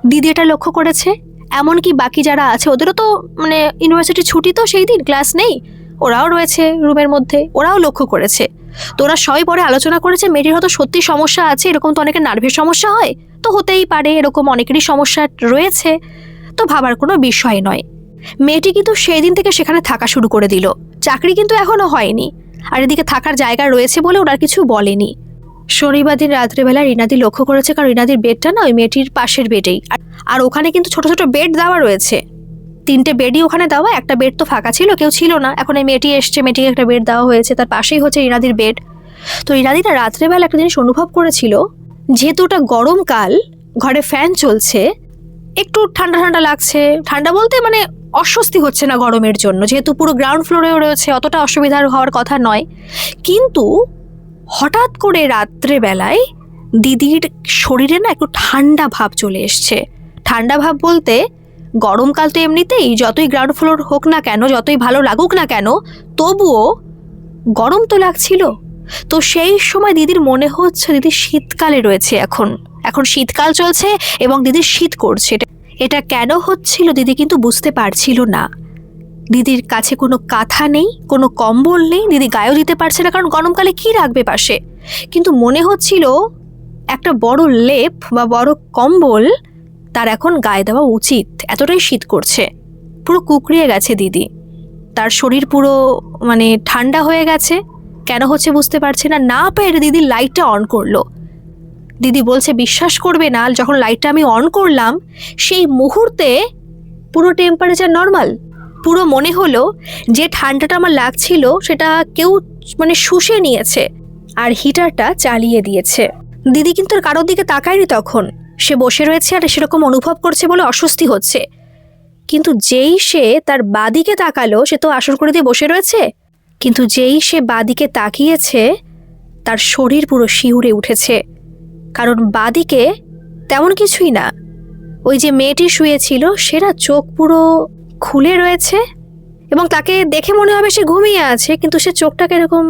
দিদি এটা লক্ষ্য করেছে, এমনকি বাকি যারা আছে ওদেরও তো ইউনিভার্সিটি ছুটি, তো সেই দিন ক্লাস নেই, ওরাও রয়েছে রুমের মধ্যে, ওরাও লক্ষ্য করেছে। তো ওরা সবাই পরে আলোচনা করেছে মেয়েটির হয়তো সত্যি সমস্যা আছে, এরকম তো অনেকের নার্ভের সমস্যা হয়, তো হতেই পারে এরকম অনেকেরই সমস্যা রয়েছে, তো ভাবার কোনো বিষয় নয়। মেয়েটি কিন্তু সেই দিন থেকে সেখানে থাকা শুরু করে দিল, চাকরি কিন্তু এখনো হয়নি, আর এদিকে থাকার জায়গা রয়েছে বলে ওরা কিছু বলেনি। শনিবার দিন রাত্রেবেলা রিনাদি লক্ষ্য করেছে, কারণ রিনাদির বেডটা না ওই মেয়েটির পাশের বেডেই, আর ওখানে কিন্তু ছোট ছোট বেড দেওয়া রয়েছে, 3টে বেডই ওখানে দেওয়া, একটা বেড তো ফাঁকা ছিল, কেউ ছিল না, এখন এই মেয়েটি এসছে, মেয়েটিকে একটা বেড দেওয়া হয়েছে, তার পাশেই হচ্ছে রিনাদির বেড। তো রিনাদিটা রাত্রেবেলা একটা জিনিস অনুভব করেছিল, যেহেতু ওটা গরমকাল, ঘরে ফ্যান চলছে, একটু ঠান্ডা ঠান্ডা লাগছে, ঠান্ডা বলতে অস্বস্তি হচ্ছে না গরমের জন্য, যেহেতু পুরো গ্রাউন্ড ফ্লোরেও রয়েছে, অতটা অসুবিধার হওয়ার কথা নয়। কিন্তু হঠাৎ করে রাত্রেবেলায় দিদির শরীরে না একটু ঠান্ডা ভাব চলে এসছে। ঠান্ডা ভাব বলতে, গরমকাল তো এমনিতেই যতই গ্রাউন্ড ফ্লোর হোক না কেন, যতই ভালো লাগুক না কেন, তবুও গরম তো লাগছিল। তো সেই সময় দিদির মনে হচ্ছে দিদি শীতকালে রয়েছে, এখন শীতকাল চলছে এবং দিদির শীত করছে। এটা কেন হচ্ছিল দিদি কিন্তু বুঝতে পারছিল না। দিদির কাছে কোনো কাঁথা নেই, কোনো কম্বল নেই, দিদি গায়েও দিতে পারছে না, কারণ গরমকালে কি রাখবে পাশে। কিন্তু মনে হচ্ছিল একটা বড় লেপ বা বড় কম্বল তার এখন গায়ে দেওয়া উচিত, এতটাই শীত করছে। পুরো কুকড়িয়ে গেছে দিদি, তার শরীর পুরো ঠান্ডা হয়ে গেছে, কেন হচ্ছে বুঝতে পারছে না, না পেরে দিদি লাইটটা অন করলো। দিদি বলছে বিশ্বাস করবে না, যখন লাইটটা আমি অন করলাম সেই মুহূর্তে পুরো টেম্পারেচার নর্মাল। পুরো মনে হলো যে ঠান্ডাটা আমার লাগছিল সেটা কেউ মানে শুষে নিয়েছে আর হিটারটা চালিয়ে দিয়েছে। দিদি কিন্তু আর কারোর দিকে তাকায়নি তখন, সে বসে রয়েছে আর সেরকম অনুভব করছে বলে অস্বস্তি হচ্ছে। কিন্তু যেই সে তার বাদিকে তাকালো, সে তো আসর করে দিয়ে বসে রয়েছে, কিন্তু যেই সে বাদিকে তাকিয়েছে তার শরীর পুরো শিউরে উঠেছে। কারণ বাদিকে তেমন কিছুই না, ওই যে মেয়েটি শুয়েছিল সেটা চোখ পুরো খুলে রয়েছে এবং তাকে দেখে মনে হবে সে ঘুমিয়ে আছে, কিন্তু সে চোখটাকে এরকম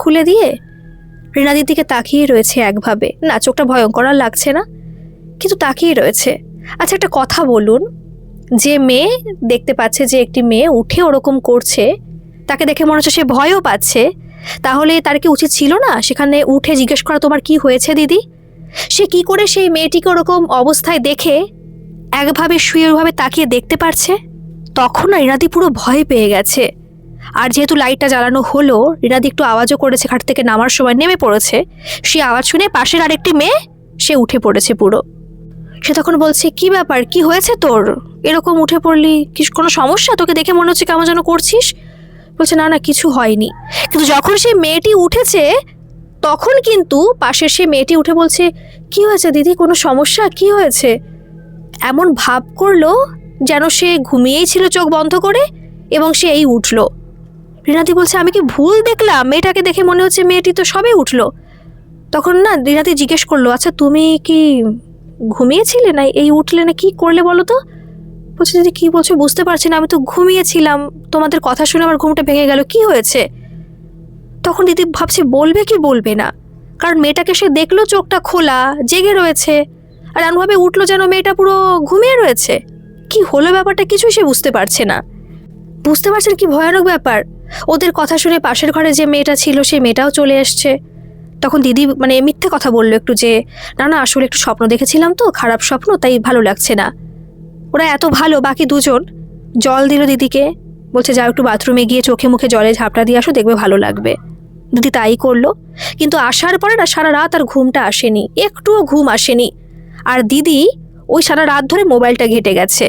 খুলে দিয়ে রিনাদির দিকে তাকিয়ে রয়েছে একভাবে। না, চোখটা ভয়ঙ্কর আর লাগছে না, কিন্তু তাকিয়ে রয়েছে। আচ্ছা একটা কথা বলুন, যে মেয়ে দেখতে পাচ্ছে যে একটি মেয়ে উঠে ওরকম করছে, তাকে দেখে মনে হচ্ছে সে ভয়ও পাচ্ছে, তাহলে তার কি উচিত ছিল না সেখানে উঠে জিজ্ঞেস করা তোমার কি হয়েছে দিদি? সে কি করে সেই মেয়েটিকে ওরকম অবস্থায় দেখে একভাবে শুয়ে ওভাবে তাকিয়ে দেখতে পারছে? তখন না রিনাদি পুরো ভয় পেয়ে গেছে। আর যেহেতু লাইটটা জ্বালানো হলো, রিনাদি একটু আওয়াজও করেছে, খাট থেকে নামার সময় নেমে পড়েছে। সে আওয়াজ শুনে পাশের আরেকটি মেয়ে সে উঠে পড়েছে পুরো। সে তখন বলছে কি ব্যাপার, কি হয়েছে তোর, এরকম উঠে পড়লি, কি কোনো সমস্যা? তোকে দেখে মনে হচ্ছে কেমন যেন করছিস। বলছে না না কিছু হয়নি। কিন্তু যখন সে মেয়েটি উঠেছে তখন কিন্তু পাশের সে মেয়েটি উঠে বলছে কি হয়েছে দিদি, কোনো সমস্যা, কি হয়েছে? এমন ভাব করলো যেন সে ঘুমিয়েই ছিল চোখ বন্ধ করে এবং সে এই উঠলো। রিনাদি বলছে আমি কি ভুল দেখলাম, মেয়েটাকে দেখে মনে হচ্ছে মেয়েটি তো সবে উঠলো। তখন না রিনাদি জিজ্ঞেস করলো আচ্ছা তুমি কি ঘুমিয়েছিলে না এই উঠলে না, কি করলে বলো তো? বলছে দিদি কি বলছো বুঝতে পারছি না, আমি তো ঘুমিয়েছিলাম, তোমাদের কথা শুনে আমার ঘুমটা ভেঙে গেল, কি হয়েছে? তখন দিদি ভাবছে বলবে কি বলবে না, কারণ মেয়েটাকে সে দেখলো চোখটা খোলা জেগে রয়েছে, আর এমনভাবে উঠলো যেন মেয়েটা পুরো ঘুমিয়ে রয়েছে। কি হলো ব্যাপারটা কিছুই সে বুঝতে পারছে না। বুঝতে পারছেন কি ভয়ানক ব্যাপার? ওদের কথা শুনে পাশের ঘরে যে মেয়েটা ছিল সেই মেয়েটাও চলে এসছে। তখন দিদি মানে মিথ্যে কথা বললো একটু যে না না আসলে একটু স্বপ্ন দেখেছিলাম তো, খারাপ স্বপ্ন, তাই ভালো লাগছে না। ওরা এত ভালো, বাকি দুজন জল দিল দিদিকে, বলছে যাও একটু বাথরুমে গিয়ে চোখে মুখে জলে ঝাপটা দিয়ে আসো, দেখবে ভালো লাগবে। দিদি তাই করলো, কিন্তু আসার পরে না সারা রাত আর ঘুমটা আসেনি, একটুও ঘুম আসেনি। আর দিদি ওই সারা রাত ধরে মোবাইলটা ঘেঁটে গেছে।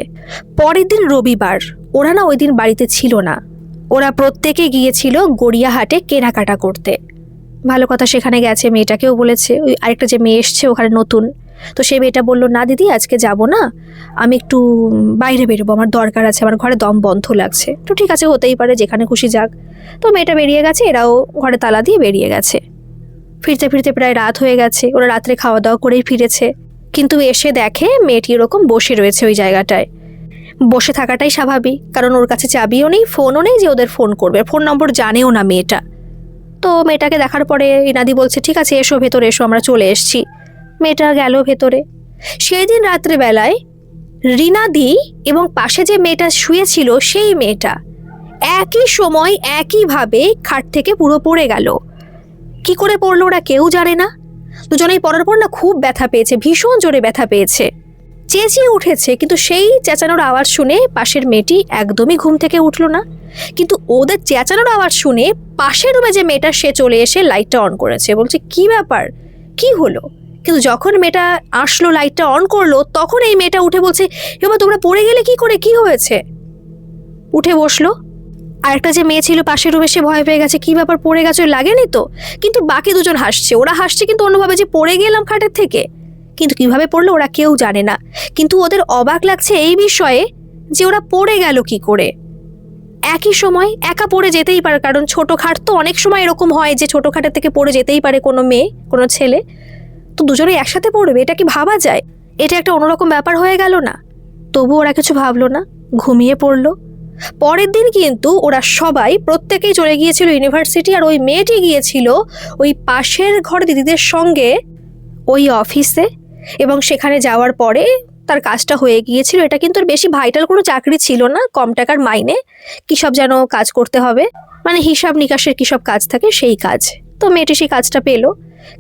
পরের দিন রবিবার, ওরা না ওই দিন বাড়িতে ছিল না, ওরা প্রত্যেকে গিয়েছিল গড়িয়াহাটে কেনাকাটা করতে। ভালো কথা, সেখানে গেছে, মেয়েটাকেও বলেছে, ওই আরেকটা যে মেয়ে এসছে ওখানে নতুন, তো সেই মেয়েটা বললো না দিদি আজকে যাব না, আমি একটু বাইরে বেরোবো, আমার দরকার আছে, আমার ঘরে দম বন্ধ লাগছে। তো ঠিক আছে, হতেই পারে, যেখানে খুশি যাক। তো মেয়েটা বেরিয়ে গেছে, এরাও ঘরে তালা দিয়ে বেরিয়ে গেছে। ফিরতে ফিরতে প্রায় রাত হয়ে গেছে, ওরা রাত্রে খাওয়া দাওয়া করেই ফিরেছে। কিন্তু এসে দেখে মেয়েটি এরকম বসে রয়েছে ওই জায়গাটায়। বসে থাকাটাই স্বাভাবিক, কারণ ওর কাছে চাবিও নেই, ফোনও নেই যে ওদের ফোন করবে, ফোন নম্বর জানেও না মেয়েটা। তো মেয়েটাকে দেখার পরে রিনাদি বলছে ঠিক আছে এসো ভেতরে এসো, আমরা চলে এসছি। মেয়েটা গেল ভেতরে। সেই দিন রাত্রেবেলায় রিনাদি এবং পাশে যে মেয়েটা শুয়েছিল সেই মেয়েটা একই সময় একইভাবে খাট থেকে পুরো পড়ে গেল। কি করে পড়লো ওরা কেউ জানে না। দুজনেই পড়ার পর না খুব ব্যথা পেয়েছে, ভীষণ জোরে ব্যথা পেয়েছে, চেঁচিয়ে উঠেছে, কিন্তু সেই চেঁচানোর আওয়াজ শুনে পাশের মেয়েটি একদমই ঘুম থেকে উঠল না। কিন্তু ওদের চেঁচানোর আওয়াজ শুনে পাশের রুমে যে মেয়েটা সে চলে এসে লাইটটা অন করেছে, বলছে কি ব্যাপার, কি হলো? কিন্তু যখন মেয়েটা আসলো লাইটটা অন করলো তখন এই মেয়েটা উঠে বলছে এবার তোমরা পড়ে গেলে কি করে, কি হয়েছে? উঠে বসলো। আরেকটা যে মেয়ে ছিল পাশের রুমে সে ভয় পেয়ে গেছে, কি ব্যাপার পড়ে গেছে, লাগেনি তো? কিন্তু বাকি দুজন হাসছে, ওরা হাসছে কিন্তু অন্যভাবে যে পড়ে গেলাম খাটের থেকে, কিন্তু কিভাবে পড়লো ওরা কেউ জানে না। কিন্তু ওদের অবাক লাগছে এই বিষয়ে যে ওরা পড়ে গেল কি করে। একই সময় একা পড়ে যেতেই পারে, কারণ ছোট খাট তো অনেক সময় এরকম হয় যে ছোট খাটের থেকে পড়ে যেতেই পারে কোনো মেয়ে কোনো ছেলে, তো দুজনে একসাথে পড়বে এটা কি ভাবা যায়? এটা একটা অন্যরকম ব্যাপার হয়ে গেল না? তবু ওরা কিছু ভাবলো না, ঘুমিয়ে পড়লো। পরের দিন কিন্তু ওরা সবাই প্রত্যেকেই চলে গিয়েছিল ইউনিভার্সিটি, আর ওই মেয়েটি গিয়েছিল ওই পাশের ঘর দিদিদের সঙ্গে ওই অফিসে, এবং সেখানে যাওয়ার পরে তার কাজটা হয়ে গিয়েছিল। এটা কিন্তু বেশি ভাইটাল কোনো চাকরি ছিল না, কম টাকার মাইনে কী সব যেন কাজ করতে হবে, মানে হিসাব নিকাশের কী সব কাজ থাকে সেই কাজ। তো মেয়েটি সেই কাজটা পেলো।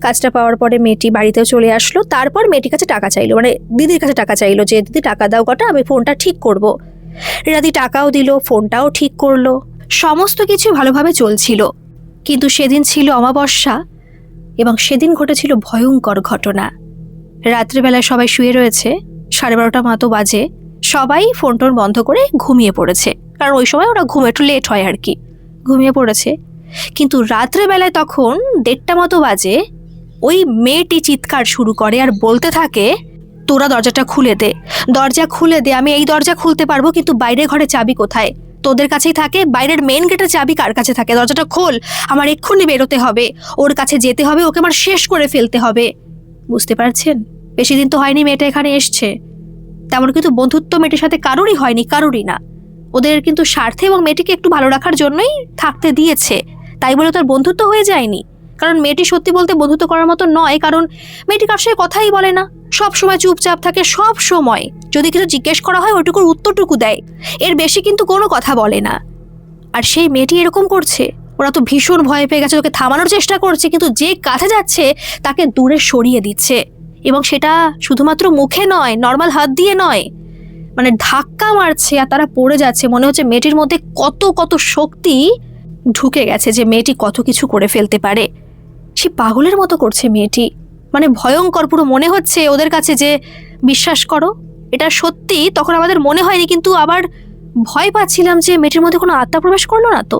কাজটা পাওয়ার পরে মেয়েটি বাড়িতেও চলে আসলো। তারপর মেয়েটির কাছে টাকা চাইলো, মানে দিদির কাছে টাকা চাইলো যে দিদি টাকা দাও কটা, আমি ফোনটা ঠিক করব। রিনাদি টাকাও দিল, ফোনটাও ঠিক করলো, সমস্ত কিছু ভালোভাবে চলছিল। কিন্তু সেদিন ছিল অমাবস্যা এবং সেদিন ঘটেছিল ভয়ঙ্কর ঘটনা। রাত্রিবেলায় সবাই শুয়ে রয়েছে, 12:30 মতো বাজে। সবাই ফোন টোন বন্ধ করে ঘুমিয়ে পড়েছে, কারণ ওই সময় ওরা ঘুম একটু লেট হয় আর কি, ঘুমিয়ে পড়েছে। কিন্তু রাত্রেবেলায় তখন 1:30 মতো বাজে ওই মেয়েটি চিৎকার শুরু করে আর বলতে থাকে, তোরা দরজাটা খুলে দে, দরজা খুলে দে, আমি এই দরজা খুলতে পারবো, কিন্তু বাইরের ঘরে চাবি কোথায়? তোদের কাছেই থাকে। বাইরের মেন গেটের চাবি কার কাছে থাকে? দরজাটা খোল, আমার এক্ষুনি বেরোতে হবে, ওর কাছে যেতে হবে, ওকে আমার শেষ করে ফেলতে হবে। বুঝতে পারছেন, বেশি দিন তো হয়নি মেয়েটা এখানে এসছে, তেমন কিন্তু বন্ধুত্ব মেয়েটির সাথে কারোরই হয়নি, কারোরই না। ওদের কিন্তু স্বার্থে এবং মেয়েটিকে একটু ভালো রাখার জন্যই থাকতে দিয়েছে, তাই বলে তার বন্ধুত্ব হয়ে যায়নি। কারণ মেয়েটি সত্যি বলতে বন্ধুত্ব করার মতো নয়, কারণ মেয়েটি কার সাথে কথাই বলে না, সব সময় চুপচাপ থাকে, সব সময় যদি কিছু জিজ্ঞেস করা হয় ওইটুকুর উত্তরটুকু দেয়, এর বেশি কিন্তু কোনো কথা বলে না। আর সেই মেয়েটি এরকম করছে, ওরা তো ভীষণ ভয় পেয়ে গেছে, ওকে থামানোর চেষ্টা করছে, কিন্তু যে কাছে যাচ্ছে তাকে দূরে সরিয়ে দিচ্ছে, এবং সেটা শুধুমাত্র মুখে নয়, নর্মাল হাত দিয়ে নয়, মানে ধাক্কা মারছে আর তারা পড়ে যাচ্ছে। মনে হচ্ছে মেয়েটির মধ্যে কত কত শক্তি ঢুকে গেছে যে মেয়েটি কত কিছু করে ফেলতে পারে। সে পাগলের মতো করছে মেয়েটি, মানে ভয়ঙ্কর পুরো। মনে হচ্ছে ওদের কাছে যে বিশ্বাস করো এটা সত্যি, তখন আমাদের মনে হয়নি, কিন্তু আবার ভয় পাচ্ছিলাম যে মেয়েটির মধ্যে কোনো আত্মা প্রবেশ করলো না তো।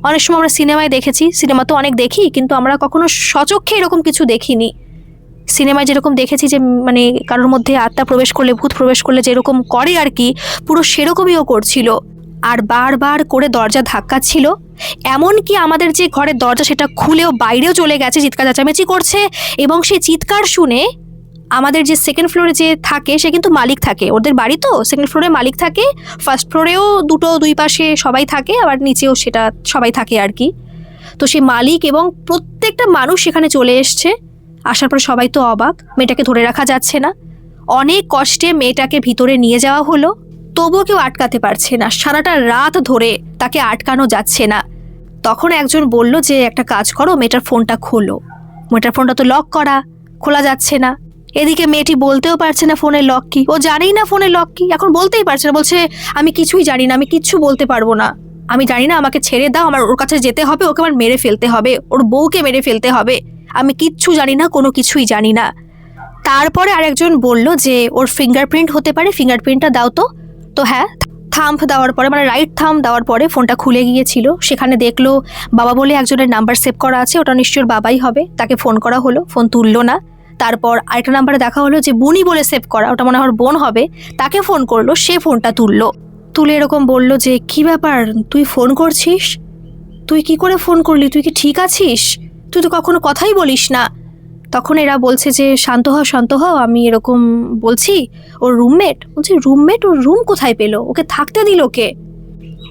অনেক সময় আমরা সিনেমায় দেখেছি, সিনেমা তো অনেক দেখি, কিন্তু আমরা কখনো সচক্ষে এরকম কিছু দেখিনি। সিনেমায় যেরকম দেখেছি যে মানে কারোর মধ্যে আত্মা প্রবেশ করলে, ভূত প্রবেশ করলে যেরকম করে আর কি, পুরো সেরকমই ও করছিল। আর বারবার করে দরজা ধাক্কাচ্ছিল, এমনকি আমাদের যে ঘরের দরজা সেটা খুলেও বাইরেও চলে গেছে, চিৎকার চেঁচামেচি করছে। এবং সেই চিৎকার শুনে আমাদের যে সেকেন্ড ফ্লোরে যে থাকে, সে কিন্তু মালিক থাকে, ওদের বাড়ি তো সেকেন্ড ফ্লোরে মালিক থাকে, ফার্স্ট ফ্লোরেও দুই পাশে সবাই থাকে, আবার নিচেও সেটা সবাই থাকে আর কি। তো সেই মালিক এবং প্রত্যেকটা মানুষ সেখানে চলে এসছে। আসার পর সবাই তো অবাক, মেয়েটাকে ধরে রাখা যাচ্ছে না। অনেক কষ্টে মেয়েটাকে ভিতরে নিয়ে যাওয়া হলো, তবুও কেউ আটকাতে পারছে না, সারাটা রাত ধরে তাকে আটকানো যাচ্ছে না। তখন একজন বলল যে একটা কাজ করো, মেয়েটার ফোনটা খোলো। মেয়েটার ফোনটা তো লক করা, খোলা যাচ্ছে না। এদিকে মেয়েটি বলতেও পারছে না ফোনের লক কি, ও জানেই না ফোনের লক কি, এখন বলতেই পারছে না, বলছে আমি কিছুই জানি না, আমি কিচ্ছু বলতে পারবো না, আমি জানি না, আমাকে ছেড়ে দাও, আমার ওর কাছে যেতে হবে, ওকে আমার মেরে ফেলতে হবে, ওর বউকে মেরে ফেলতে হবে, আমি কিচ্ছু জানি না, কোনো কিছুই জানি না। তারপরে আরেকজন বলল যে ওর ফিঙ্গারপ্রিন্ট হতে পারে, ফিঙ্গারপ্রিন্টটা দাও তো। তো হ্যাঁ, থাম্ব দেওয়ার পরে, মানে রাইট থাম্ব দেওয়ার পরে ফোনটা খুলে গিয়েছিল। সেখানে দেখলো বাবা বলে একজনের নাম্বার সেভ করা আছে, ওটা নিশ্চয়ই বাবাই হবে। তাকে ফোন করা হলো, ফোন তুললো না। তারপর আরেকটা নাম্বারে দেখা হলো যে বুনি বলে সেভ করা, ওটা মনে হয় বোন হবে, তাকে ফোন করলো, সে ফোনটা তুললো। তুলে এরকম বলল যে কি ব্যাপার, তুই ফোন করছিস, তুই কি করে ফোন করলি, তুই কি ঠিক আছিস, তুই তো কখনো কথাই বলিস না। তখন এরা বলছে যে শান্ত হও, শান্ত হও, আমি এরকম বলছি, ওর রুমমেট। বলছে রুমমেট, ওর রুম কোথায় পেলো, ওকে থাকতে দিল কে,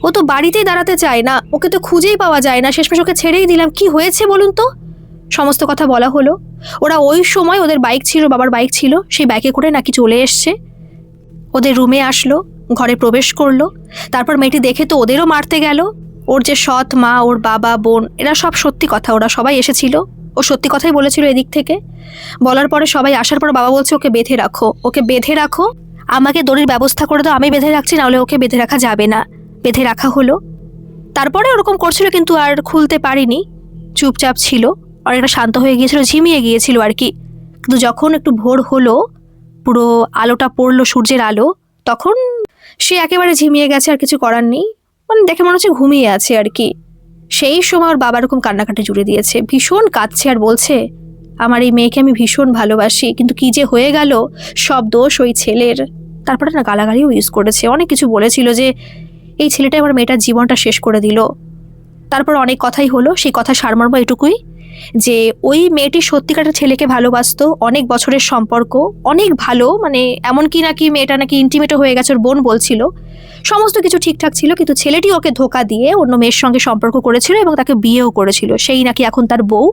ও তো বাড়িতেই দাঁড়াতে চায় না, ওকে তো খুঁজেই পাওয়া যায় না, শেষমেশ ওকে ছেড়েই দিলাম, কি হয়েছে বলুন তো। সমস্ত কথা বলা হলো। ওরা ওই সময় ওদের বাইক ছিল, বাবার বাইক ছিল, সেই বাইকে করে নাকি চলে এসছে, ওদের রুমে আসলো, ঘরে প্রবেশ করলো। তারপর মেয়েটি দেখে তো ওদেরও মারতে গেল। ওর যে সৎ মা, ওর বাবা, বোন, এরা সব সত্যি কথা, ওরা সবাই এসেছিল, ও সত্যি কথাই বলেছিল এদিক থেকে। বলার পরে সবাই আসার পর বাবা বলছে ওকে বেঁধে রাখো, ওকে বেঁধে রাখো, আমাকে দড়ির ব্যবস্থা করে দাও, আমি বেঁধে রাখছি, নাহলে ওকে বেঁধে রাখা যাবে না। বেঁধে রাখা হলো। তারপরে ওরকম করছিল, কিন্তু আর খুলতে পারিনি, চুপচাপ ছিল, অনেকটা শান্ত হয়ে গিয়েছিল, ঝিমিয়ে গিয়েছিল আর কি। কিন্তু যখন একটু ভোর হলো, পুরো আলোটা পড়লো, সূর্যের আলো, তখন সে একেবারে ঝিমিয়ে গেছে, আর কিছু করার নেই, মানে দেখে মনে হচ্ছে ঘুমিয়ে আছে আর কি। সেই সময় ওর বাবা এরকম কান্নাকাটি জুড়ে দিয়েছে, ভীষণ কাঁদছে আর বলছে আমার এই মেয়েকে আমি ভীষণ ভালোবাসি, কিন্তু কি যে হয়ে গেল, সব দোষ ওই ছেলের। তারপরে না গালাগালিও ইউজ করেছে, অনেক কিছু বলেছিল যে এই ছেলেটাই আমার মেয়েটার জীবনটা শেষ করে দিল। তারপর অনেক কথাই হলো, সেই কথা সারমর্ম এটুকুই যে ওই মেয়েটি সত্যিকারের ছেলেকে ভালোবাসতো, অনেক বছরের সম্পর্ক, অনেক ভালো, মানে এমনকি নাকি মেয়েটা নাকি ইন্টিমেটও হয়ে গেছে, ওর বোন বলছিল, সমস্ত কিছু ঠিকঠাক ছিল, কিন্তু ছেলেটি ওকে ধোকা দিয়ে অন্য মেয়ের সঙ্গে সম্পর্ক করেছিল এবং তাকে বিয়েও করেছিল, সেই নাকি এখন তার বউ।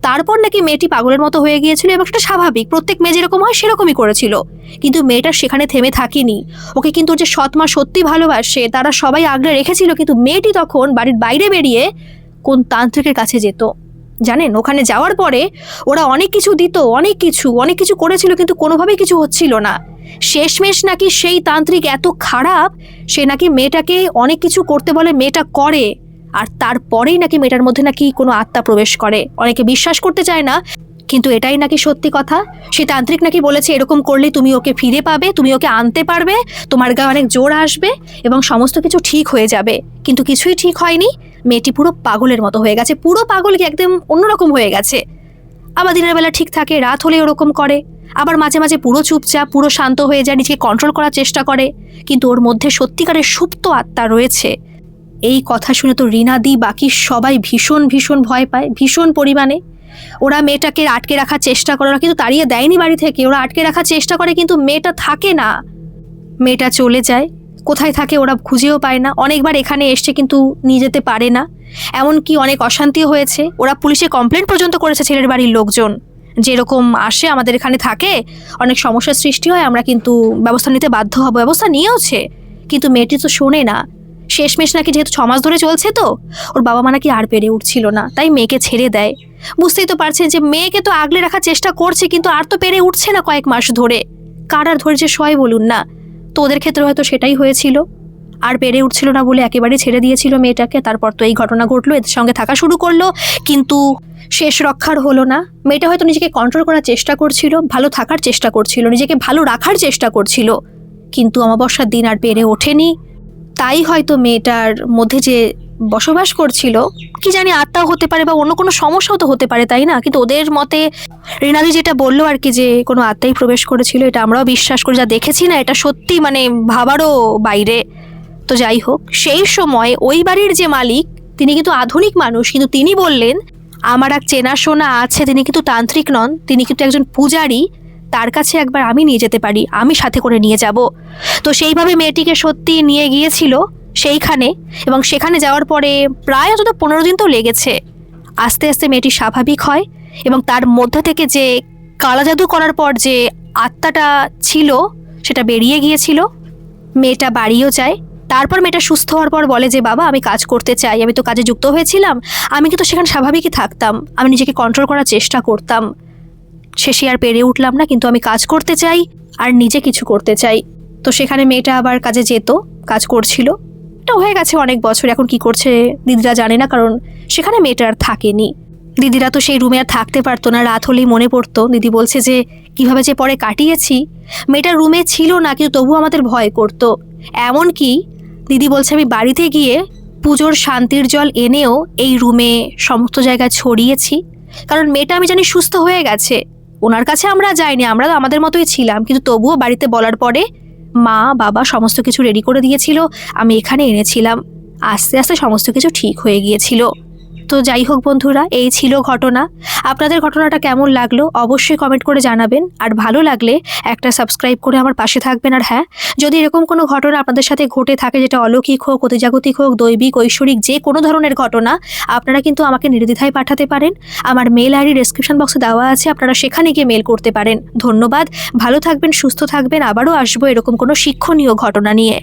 তারপর নাকি মেয়েটি পাগলের মতো হয়ে গিয়েছিল, এবং সেটা স্বাভাবিক, প্রত্যেক মেয়ে যেরকম হয় সেরকমই করেছিল। কিন্তু মেয়েটা সেখানে থেমে থাকেনি, ওকে কিন্তু ওর যে সৎ মা সত্যি ভালোবাসে তারা সবাই আগলে রেখেছিল, কিন্তু মেয়েটি তখন বাড়ির বাইরে বেরিয়ে কোন তান্ত্রিকের কাছে যেত জানেন। ওখানে যাওয়ার পরে ওরা অনেক কিছু দিত, অনেক কিছু করেছিল, কিন্তু কোনোভাবেই কিছু হচ্ছিল না। শেষমেশ নাকি সেই তান্ত্রিক এত খারাপ, সে নাকি মেয়েটাকে অনেক কিছু করতে বলে, মেয়েটা করে, আর তারপরেই নাকি মেয়েটার মধ্যে নাকি কোনো আত্মা প্রবেশ করে। অনেকে বিশ্বাস করতে চায় না, কিন্তু এটাই নাকি সত্যি কথা। সেই তান্ত্রিক নাকি বলেছে এরকম করলে তুমি ওকে ফিরে পাবে, তুমি ওকে আনতে পারবে, তোমার গায়ে অনেক জোর আসবে এবং সমস্ত কিছু ঠিক হয়ে যাবে। কিন্তু কিছুই ঠিক হয়নি। মেয়েটি পুরো পাগলের মতো হয়ে গেছে, পুরো পাগল কি একদম অন্যরকম হয়ে গেছে। আবার দিনের বেলা ঠিক থাকে, রাত হলে ওরকম করে, আবার মাঝে মাঝে পুরো চুপচাপ, পুরো শান্ত হয়ে যায়, নিজেকে কন্ট্রোল করার চেষ্টা করে, কিন্তু ওর মধ্যে সত্যিকারের সুপ্ত আত্মা রয়েছে। এই কথা শুনে তো রিনাদি বাকি সবাই ভীষণ ভীষণ ভয় পায়, ভীষণ পরিমাণে। ওরা মেয়েটাকে আটকে রাখার চেষ্টা করে, ওরা কিন্তু তাড়িয়ে দেয়নি বাড়ি থেকে, ওরা আটকে রাখার চেষ্টা করে, কিন্তু মেয়েটা থাকে না। মেয়েটা চলে যায়, কোথায় থাকে ওরা খুঁজেও পায় না। অনেকবার এখানে এসছে কিন্তু নিয়ে যেতে পারে না, এমনকি অনেক অশান্তিও হয়েছে। ওরা পুলিশে কমপ্লেন পর্যন্ত করেছে ছেলের বাড়ির লোকজন, যেরকম আসে আমাদের এখানে থাকে, অনেক সমস্যার সৃষ্টি হয়, আমরা কিন্তু ব্যবস্থা নিতে বাধ্য হব। ব্যবস্থা নিয়েওছে, কিন্তু মেয়েটি তো শোনে না। শেষমেশ নাকি যেহেতু 6 মাস ধরে চলছে, তো ওর বাবা মা নাকি আর পেরে উঠছিল না, তাই মেয়েকে ছেড়ে দেয়। বুঝতেই তো পারছেন যে মেয়েকে তো আগলে রাখার চেষ্টা করছে, কিন্তু আর তো পেরে উঠছে না কয়েক মাস ধরে। কার আর ধৈর্য সয় বলুন না। তো ওদের ক্ষেত্রে হয়তো সেটাই হয়েছিল, আর পেরে উঠছিল না বলে একেবারে ছেড়ে দিয়েছিল মেয়েটাকে। তারপর তো এই ঘটনা ঘটলো, এদের সঙ্গে থাকা শুরু করলো, কিন্তু শেষ রক্ষার হলো না। মেয়েটা হয়তো নিজেকে কন্ট্রোল করার চেষ্টা করছিল, ভালো থাকার চেষ্টা করছিল, নিজেকে ভালো রাখার চেষ্টা করছিল, কিন্তু অমাবস্যার দিন আর পেরে ওঠেনি। তাই হয়তো মেয়েটার মধ্যে যে বসবাস করছিল, কি জানি আত্মা হতে পারে বা অন্য কোনো সমস্যাও তো হতে পারে, তাই না? কিন্তু ওদের মতে রিনাদি যেটা বললো আর কি, যে কোনো আত্মাই প্রবেশ করেছিল, এটা আমরাও বিশ্বাস করি, যা দেখেছি না, এটা সত্যি মানে ভাবারও বাইরে। তো যাই হোক, সেই সময় ওই বাড়ির যে মালিক, তিনি কিন্তু আধুনিক মানুষ, কিন্তু তিনি বললেন আমার এক চেনাশোনা আছে, তিনি কিন্তু তান্ত্রিক নন, তিনি কিন্তু একজন পূজারী, তার কাছে একবার আমি নিয়ে যেতে পারি, আমি সাথে করে নিয়ে যাব। তো সেইভাবে মেয়েটিকে সত্যি নিয়ে গিয়েছিল সেইখানে, এবং সেখানে যাওয়ার পরে প্রায় অন্তত 15 দিন তো লেগেছে। আস্তে আস্তে মেয়েটি স্বাভাবিক হয়, এবং তার মধ্যে থেকে যে কালা জাদু করার পর যে আত্মাটা ছিল সেটা বেরিয়ে গিয়েছিল। মেয়েটা বাড়িও যায়। তারপর মেয়েটা সুস্থ হওয়ার পর বলে যে বাবা, আমি কাজ করতে চাই, আমি তো কাজে যুক্ত হয়েছিলাম, আমি কিন্তু সেখানে স্বাভাবিকই থাকতাম, আমি নিজেকে কন্ট্রোল করার চেষ্টা করতাম, শেষে আর পেরে উঠলাম না, কিন্তু আমি কাজ করতে চাই আর নিজে কিছু করতে চাই। তো সেখানে মেয়েটা আবার কাজে যেত, কাজ করছিল। এটা হয়ে গেছে অনেক বছর, এখন কি করছে দিদিরা জানে না, কারণ সেখানে মেয়েটা আর থাকেনি। দিদিরা তো সেই রুমে আর থাকতে পারতো না, রাত হলেই মনে পড়তো। দিদি বলছে যে কিভাবে যে পরে কাটিয়েছি, মেয়েটা রুমে ছিল না, কিন্তু তবু আমাদের ভয় করতো। এমনকি দিদি বলছে আমি বাড়িতে গিয়ে পুজোর শান্তির জল এনেও এই রুমে সমস্ত জায়গায় ছড়িয়েছি, কারণ মেয়েটা আমি জানি সুস্থ হয়ে গেছে। ওনার কাছে আমরা যাইনি, আমরা আমাদের মতোই ছিলাম, কিন্তু তবুও বাড়িতে বলার পরে মা বাবা সমস্ত কিছু রেডি করে দিয়েছিল, আমি এখানে এনেছিলাম, আস্তে আস্তে সমস্ত কিছু ঠিক হয়ে গিয়েছিল। তো যাই হোক বন্ধুরা, এই ছিল ঘটনা। আপনাদের ঘটনাটা কেমন লাগলো অবশ্যই কমেন্ট করে জানাবেন, আর ভালো লাগলে একটা সাবস্ক্রাইব করে আমার পাশে থাকবেন। আর হ্যাঁ, যদি এরকম কোনো ঘটনা আপনাদের সাথে ঘটে থাকে, যেটা অলৌকিক হোক, অতিজাগতিক হোক, দৈবিক, ঐশ্বরিক, যে কোনো ধরনের ঘটনা, আপনারা কিন্তু আমাকে নির্দ্বিধায় পাঠাতে পারেন। আমার মেল আইডি ডেসক্রিপশন বক্সে দেওয়া আছে, আপনারা সেখানে গিয়ে মেল করতে পারেন। ধন্যবাদ, ভালো থাকবেন, সুস্থ থাকবেন, আবারও আসবো এরকম কোনো শিক্ষণীয় ঘটনা নিয়ে।